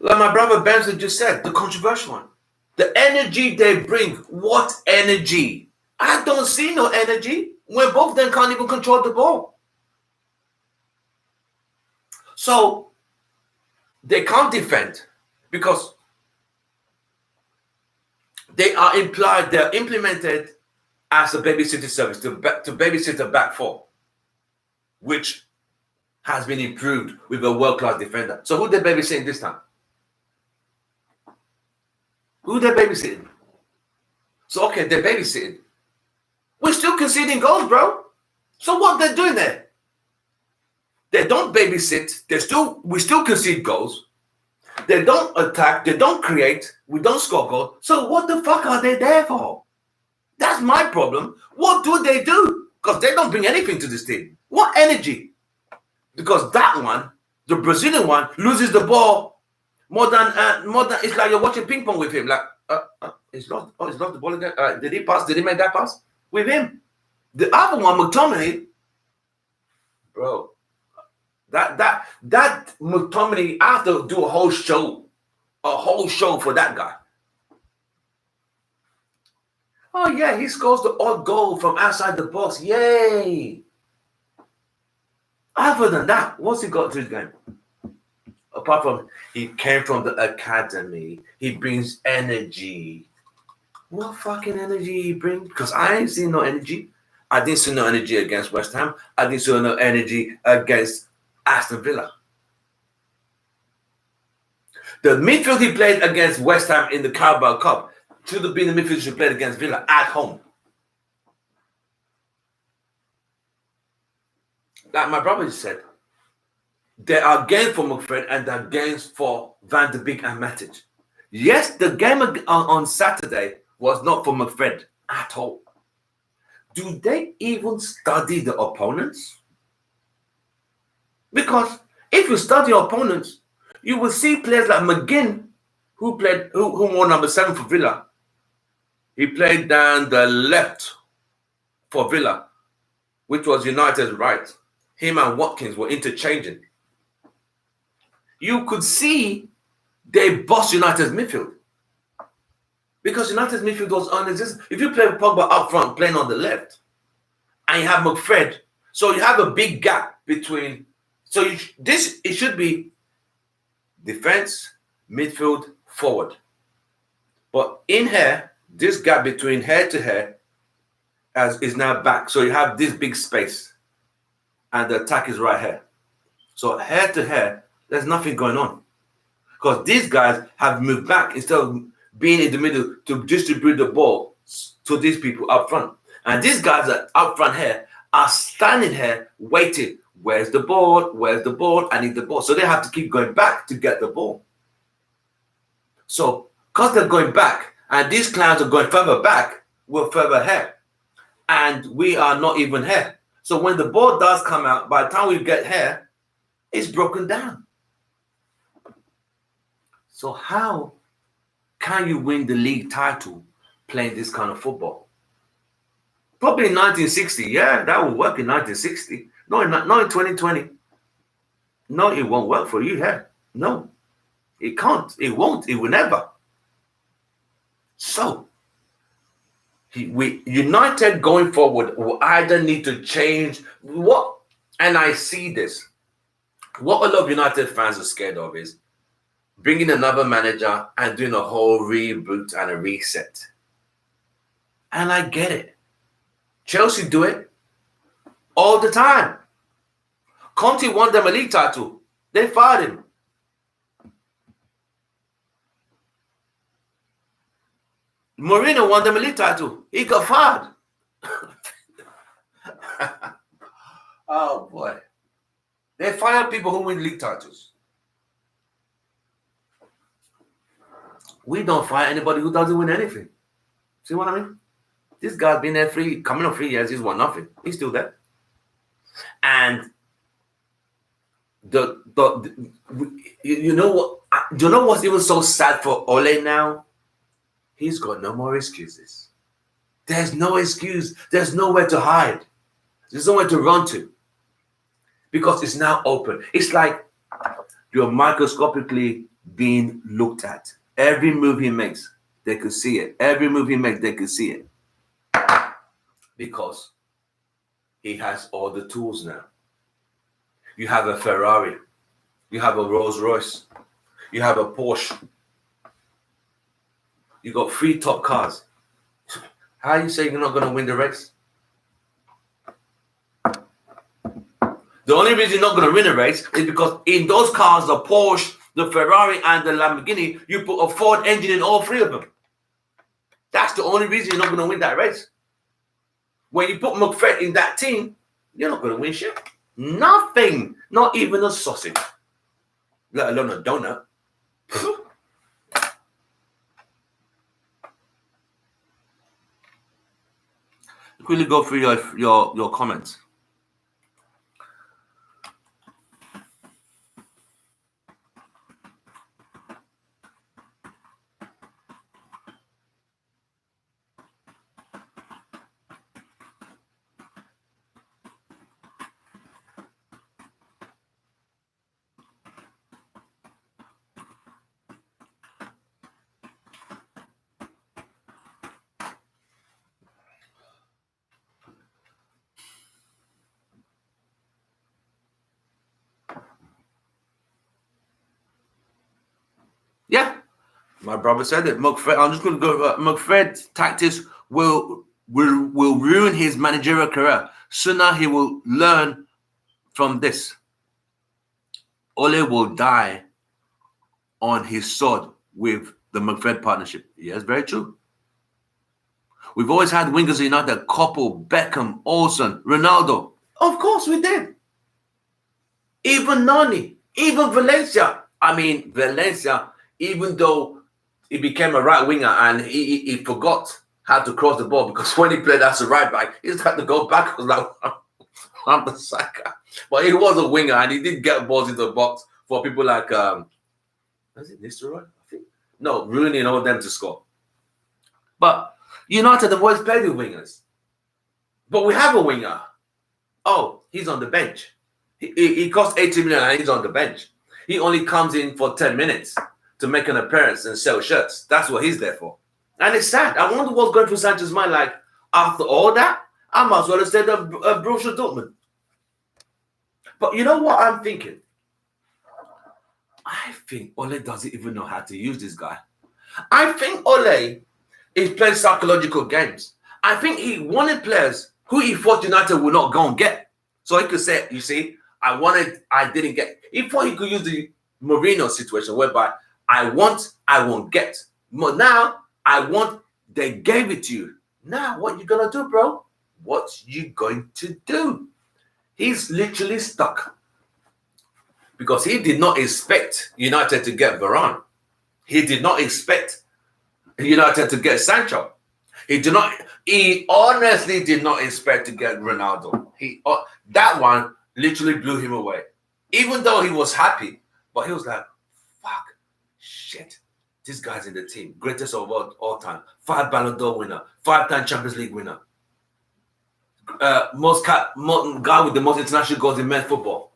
Like my brother Benson just said, the controversial one. The energy they bring. What energy? I don't see no energy when both of them can't even control the ball. So they can't defend because they're implemented as a babysitting service to babysit a back four, which has been improved with a world-class defender. So who they babysitting this time? Who they babysitting? So okay, they're babysitting. We're still conceding goals, bro. So what they're doing there? They don't babysit. We still concede goals. They don't attack. They don't create. We don't score goals. So what the fuck are they there for? That's my problem. What do they do? Because they don't bring anything to this team. What energy? Because that one, the Brazilian one, loses the ball more than. It's like you're watching ping pong with him. Like, he's lost the ball again. Did he pass? Did he make that pass with him? The other one, McTominay, bro. That McTominay, I have to do a whole show for that guy. Oh yeah, he scores the odd goal from outside the box. Yay! Other than that, what's he got to his game? Apart from he came from the academy, he brings energy. What fucking energy he brings? Because I ain't seen no energy. I didn't see no energy against West Ham. I didn't see no energy against Aston Villa. The midfield he played against West Ham in the Carabao Cup should have been the midfield he played against Villa at home. Like my brother just said, there are games for Mcfred and there are games for Van de Beek and Matic. Yes, the game on Saturday was not for Mcfred at all. Do they even study the opponents? Because if you study your opponents, you will see players like McGinn, who wore number 7 for Villa. He played down the left for Villa, which was United's right. Him and Watkins were interchanging. You could see they bossed United's midfield. Because United's midfield was unexistent. If you play Pogba up front playing on the left, and you have McFred, so you have a big gap between. So it should be defense, midfield, forward. But in here, this gap between hair to hair is now back. So you have this big space, and the attack is right here. So hair to hair, there's nothing going on. Because these guys have moved back instead of being in the middle to distribute the ball to these people up front. And these guys are up front here are standing here waiting. Where's the ball? Where's the ball? I need the ball. So they have to keep going back to get the ball. So because they're going back and these clowns are going further back, we're further here. And we are not even here. So when the ball does come out, by the time we get here, it's broken down. So how can you win the league title playing this kind of football? Probably in 1960. Yeah, that will work in 1960. No, not in 2020. No, it won't work for you here. No, it can't. It won't. It will never. So, United going forward will either need to change what, and I see this. What a lot of United fans are scared of is bringing another manager and doing a whole reboot and a reset. And I get it. Chelsea do it all the time. Conte won them a league title. They fired him. Mourinho won them a league title. He got fired. Oh boy. They fire people who win league titles. We don't fire anybody who doesn't win anything. See what I mean? This guy's been there coming on 3 years, he's won nothing. He's still there. And you know what? Do you know what's even so sad for Ole now? He's got no more excuses. There's no excuse. There's nowhere to hide. There's nowhere to run to. Because it's now open. It's like you're microscopically being looked at. Every move he makes, they could see it. Every move he makes, they could see it. Because he has all the tools now. You have a Ferrari. You have a Rolls Royce. You have a Porsche. You got 3 top cars. How are you saying you're not going to win the race? The only reason you're not going to win a race is because in those cars, the Porsche, the Ferrari, and the Lamborghini, you put a Ford engine in all 3 of them. That's the only reason you're not going to win that race. When you put Mcfred in that team, you're not going to win shit. Nothing. Not even a sausage. Let alone a donut. Quickly go through your comments. Yeah, my brother said it. Mcfred, I'm just going to go. Mcfred's tactics will ruin his managerial career. Sooner he will learn from this. Ole will die on his sword with the Mcfred partnership. Yes, very true. We've always had wingers in United: Koppel, Beckham, Olsen, Ronaldo. Of course we did. Even Nani, even Valencia. I mean, Valencia, even though he became a right winger and he forgot how to cross the ball, because when he played as a right back, he just had to go back. I was like, I'm the Saka. But he was a winger and he did get balls in the box for people like, is it Nistelrooy? I think. No, Rooney and all them to score. But United have always played with wingers. But we have a winger. Oh, he's on the bench. He costs 80 million and he's on the bench. He only comes in for 10 minutes to make an appearance and sell shirts. That's what he's there for. And it's sad. I wonder what's going through Sanchez's mind. Like, after all that, I might as well have stayed at Borussia Dortmund. But you know what I'm thinking? I think Ole doesn't even know how to use this guy. I think Ole is playing psychological games. I think he wanted players who he thought United would not go and get. So he could say, you see, I didn't get. He thought he could use the Mourinho situation whereby I won't get. But now, I want, they gave it to you. Now, what you going to do, bro? What you going to do? He's literally stuck. Because he did not expect United to get Varane. He did not expect United to get Sancho. He honestly did not expect to get Ronaldo. That one literally blew him away. Even though he was happy, but he was like, fuck, shit. This guy's in the team. Greatest of all time. 5 Ballon d'Or winner. 5-time Champions League winner. Guy with the most international goals in men's football.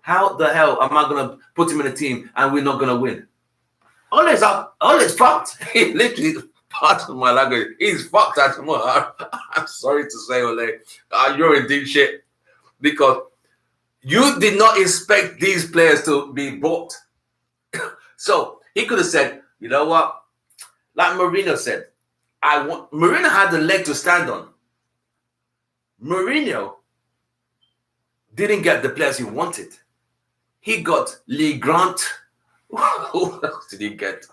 How the hell am I going to put him in a team and we're not going to win? Ole's fucked. He literally, part of my language, he's fucked at the moment. I'm sorry to say, Ole. You're in deep shit. Because you did not expect these players to be bought. So he could have said, you know what? Like Mourinho said, Mourinho had the leg to stand on. Mourinho didn't get the players he wanted. He got Lee Grant. Who else did he get?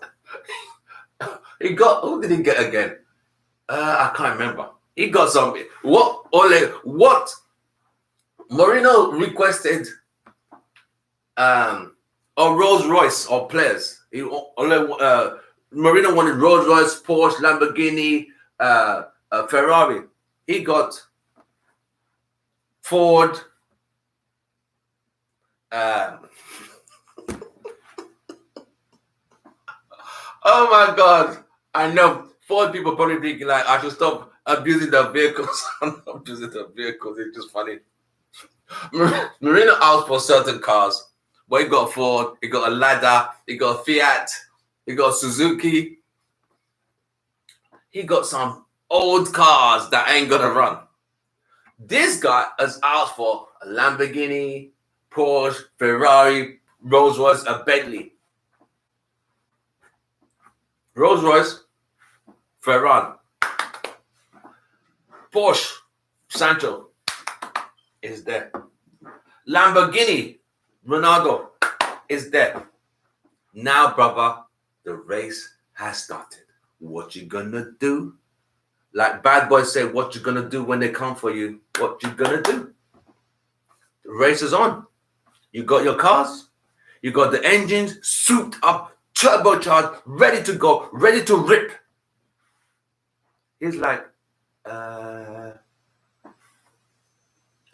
Who did he get again? I can't remember. He got some. What Mourinho requested a Rolls Royce or players. Mourinho wanted Rolls Royce, Porsche, Lamborghini, Ferrari. He got Ford. Oh my God! I know Ford people probably thinking like I should stop abusing the vehicles. I'm not abusing the vehicles. It's just funny. Mourinho asked for certain cars, but he got Ford, he got a Lada, he got Fiat, he got Suzuki. He got some old cars that ain't gonna run. This guy has asked for a Lamborghini, Porsche, Ferrari, Rolls Royce, a Bentley. Rolls Royce, Ferrari, Porsche, Sancho is there. Lamborghini, Ronaldo is there. Now, brother, the race has started. What you gonna do? Like Bad Boy said, what you gonna do when they come for you? What you gonna do? The race is on. You got your cars. You got the engines souped up, turbocharged, ready to go, ready to rip. He's like,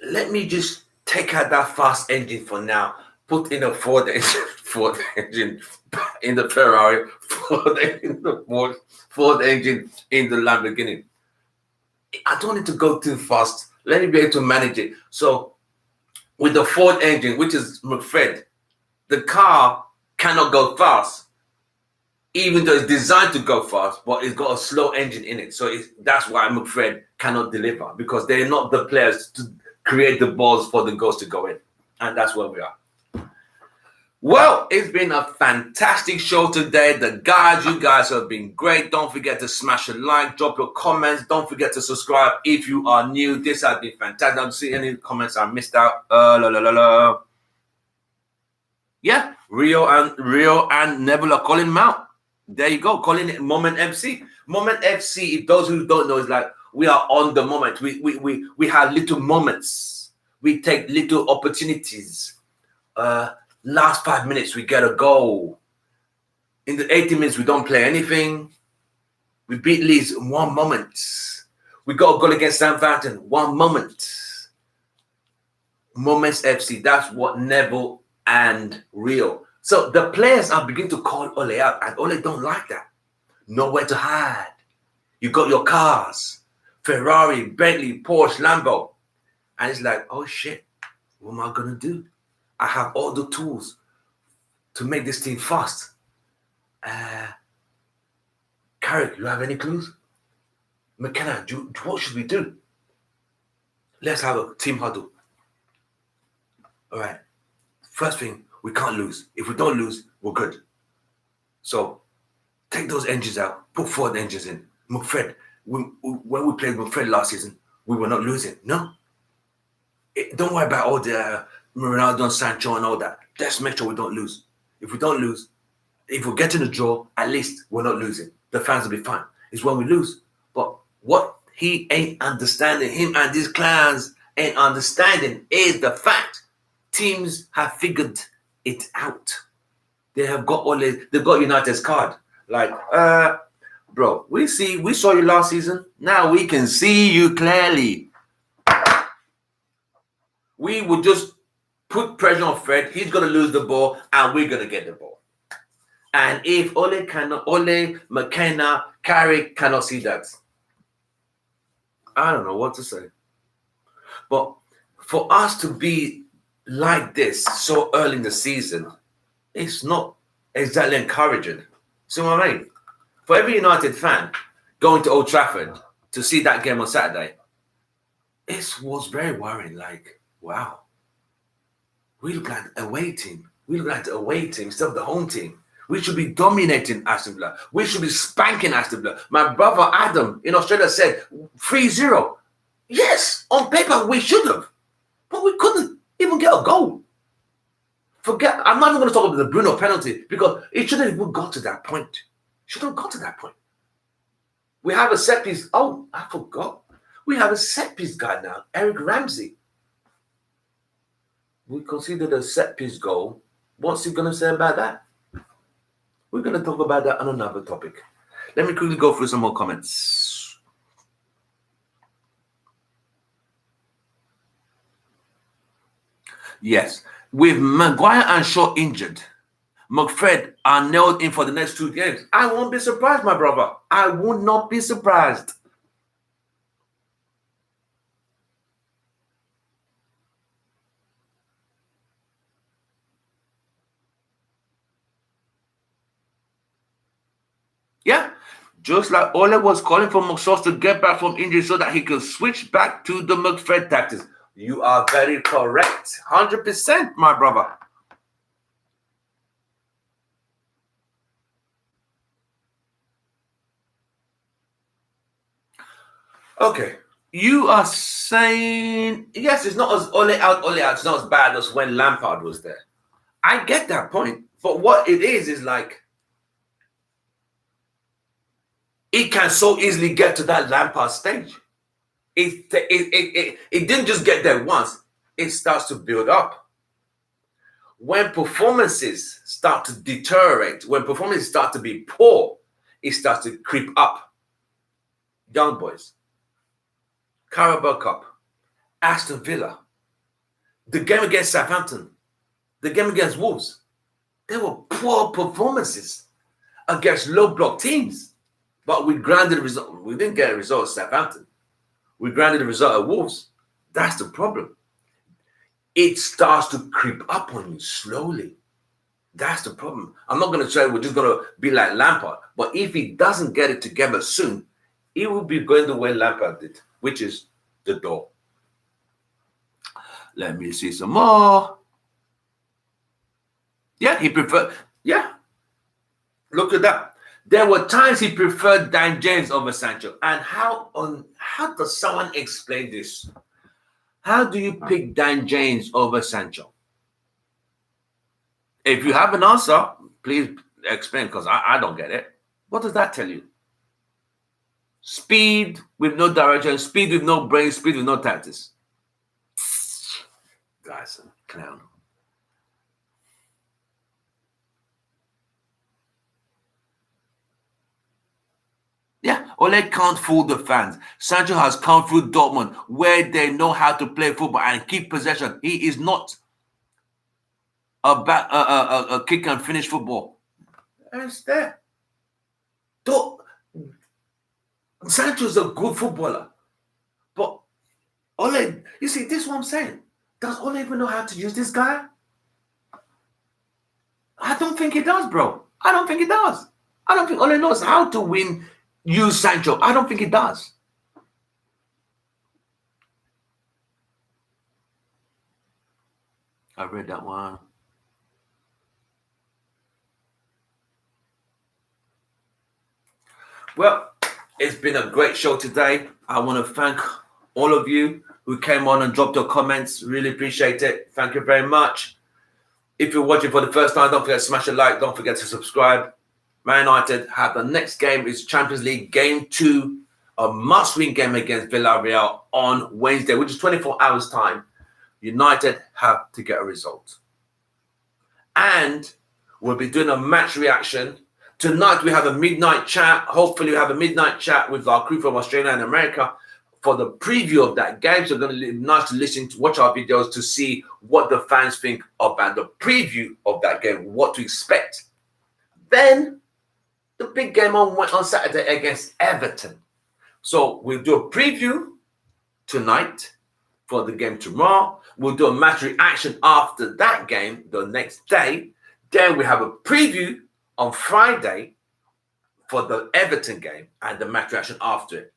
let me just take out that fast engine for now. Put in a Ford engine in the Ferrari, Ford engine in the Lamborghini. I don't need to go too fast. Let me be able to manage it. So with the Ford engine, which is Mcfred, the car cannot go fast, even though it's designed to go fast, but it's got a slow engine in it. So that's why Mcfred cannot deliver, because they're not the players to create the balls for the goals to go in. And that's where we are. Well, it's been a fantastic show today. You guys have been great. Don't forget to smash a like, drop your comments. Don't forget to subscribe if you are new. This has been fantastic. I don't see any comments I missed out. Yeah, Rio and Nebula calling him out. There you go, calling it Moment FC. Moment FC, if those who don't know, is like we are on the moment. We have little moments. We take little opportunities. Last 5 minutes, we get a goal. In the 80 minutes, we don't play anything. We beat Leeds in 1 moment. We got a goal against Southampton, 1 moment. Moments FC, that's what Neville and Rio. So the players are beginning to call Ole out, and Ole don't like that. Nowhere to hide. You got your cars, Ferrari, Bentley, Porsche, Lambo. And it's like, oh shit, what am I going to do? I have all the tools to make this team fast. Carrick, you have any clues? McKenna, what should we do? Let's have a team huddle. All right. First thing, we can't lose. If we don't lose, we're good. So take those engines out, put Ford engines in. Mcfred, when we played Mcfred last season, we were not losing. No. Don't worry about all the Ronaldo, Sancho, and all that. Let's make sure we don't lose. If we don't lose, if we're getting a draw, at least we're not losing. The fans will be fine. It's when we lose. But what he ain't understanding, him and his clans ain't understanding, is the fact teams have figured it out. They have got they've got United's card. Like, bro, we saw you last season. Now we can see you clearly. We would just put pressure on Fred. He's going to lose the ball, and we're going to get the ball. And if Ole, McKenna, Carrick cannot see that, I don't know what to say. But for us to be like this so early in the season, it's not exactly encouraging. See what I mean? For every United fan going to Old Trafford to see that game on Saturday, it was very worrying. Like, wow. We look like a away team. We look like the away team instead of the home team. We should be dominating Aston Villa. We should be spanking Aston Villa. My brother Adam in Australia said 3-0. Yes, on paper we should have. But we couldn't even get a goal. I'm not even going to talk about the Bruno penalty because it shouldn't even got to that point. Shouldn't have got to that point. We have a set piece. Oh, I forgot. We have a set piece guy now, Eric Ramsey. We considered a set piece goal. What's he going to say about that? We're going to talk about that on another topic. Let me quickly go through some more comments. Yes, with Maguire and Shaw injured, Mcfred are nailed in for the next 2 games. I won't be surprised, my brother. I would not be surprised. Yeah, just like Ole was calling for McSauce to get back from injury so that he could switch back to the Mcfred tactics. You are very correct. 100%, my brother. Okay. You are saying, yes, it's not as Ole out. It's not as bad as when Lampard was there. I get that point. But what it is like, it can so easily get to that Lampard stage. It didn't just get there once. It starts to build up. When performances start to deteriorate, when performances start to be poor, it starts to creep up. Young boys, Carabao Cup, Aston Villa, the game against Southampton, the game against Wolves, they were poor performances against low block teams. But we granted a result. We didn't get a result at Southampton. We granted a result at Wolves. That's the problem. It starts to creep up on you slowly. That's the problem. I'm not going to say we're just going to be like Lampard. But if he doesn't get it together soon, he will be going the way Lampard did, which is the door. Let me see some more. Yeah, he preferred. Yeah. Look at that. There were times he preferred Dan James over Sancho. And how does someone explain this? How do you pick Dan James over Sancho? If you have an answer, please explain, because I don't get it. What does that tell you? Speed with no direction, speed with no brain, speed with no tactics. Guy's a clown. Yeah, Ole can't fool the fans. Sancho has come through Dortmund, where they know how to play football and keep possession. He is not a kick and finish football. It's there. Sancho's a good footballer, but Ole, you see, this is what I'm saying. Does Ole even know how to use this guy? I don't think he does, bro. I don't think he does. I don't think Ole knows how to use Sancho. I don't think he does. I read that one. Well, it's been a great show today. I want to thank all of you who came on and dropped your comments. Really appreciate it. Thank you very much. If you're watching for the first time, don't forget to smash a like. Don't forget to subscribe. Man United have the next game is Champions League Game 2, a must-win game against Villarreal on Wednesday, which is 24 hours time. United have to get a result. And we'll be doing a match reaction. Tonight we have a midnight chat. Hopefully we have a midnight chat with our crew from Australia and America for the preview of that game. So it's going to be nice to watch our videos to see what the fans think about the preview of that game, what to expect. Then the big game on Saturday against Everton. So we'll do a preview tonight for the game tomorrow. We'll do a match reaction after that game the next day. Then we have a preview on Friday for the Everton game and the match reaction after it.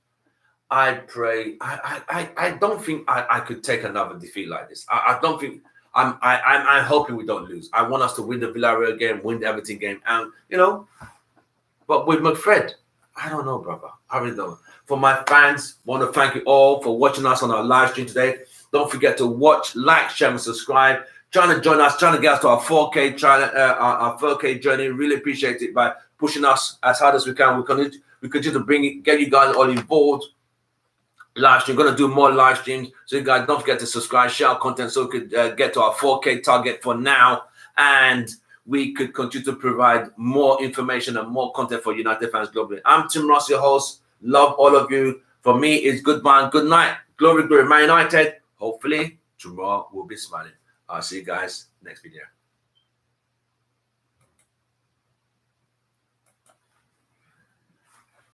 I pray. I don't think I could take another defeat like this. I don't think. I'm hoping we don't lose. I want us to win the Villarreal game, win the Everton game, and But with Mcfred, I don't know, brother. I really don't. For my fans, I want to thank you all for watching us on our live stream today. Don't forget to watch, like, share, and subscribe. Trying to join us, trying to get us to our 4K our 4K journey. Really appreciate it by pushing us as hard as we can. We continue to get you guys all involved. Live stream, going to do more live streams. So you guys don't forget to subscribe, share our content so we could get to our 4K target for now. And we could continue to provide more information and more content for United fans globally. I'm Tim Ross, your host. Love all of you. For me, it's goodbye and good night. Glory, glory, Man United. Hopefully, tomorrow we'll be smiling. I'll see you guys next video.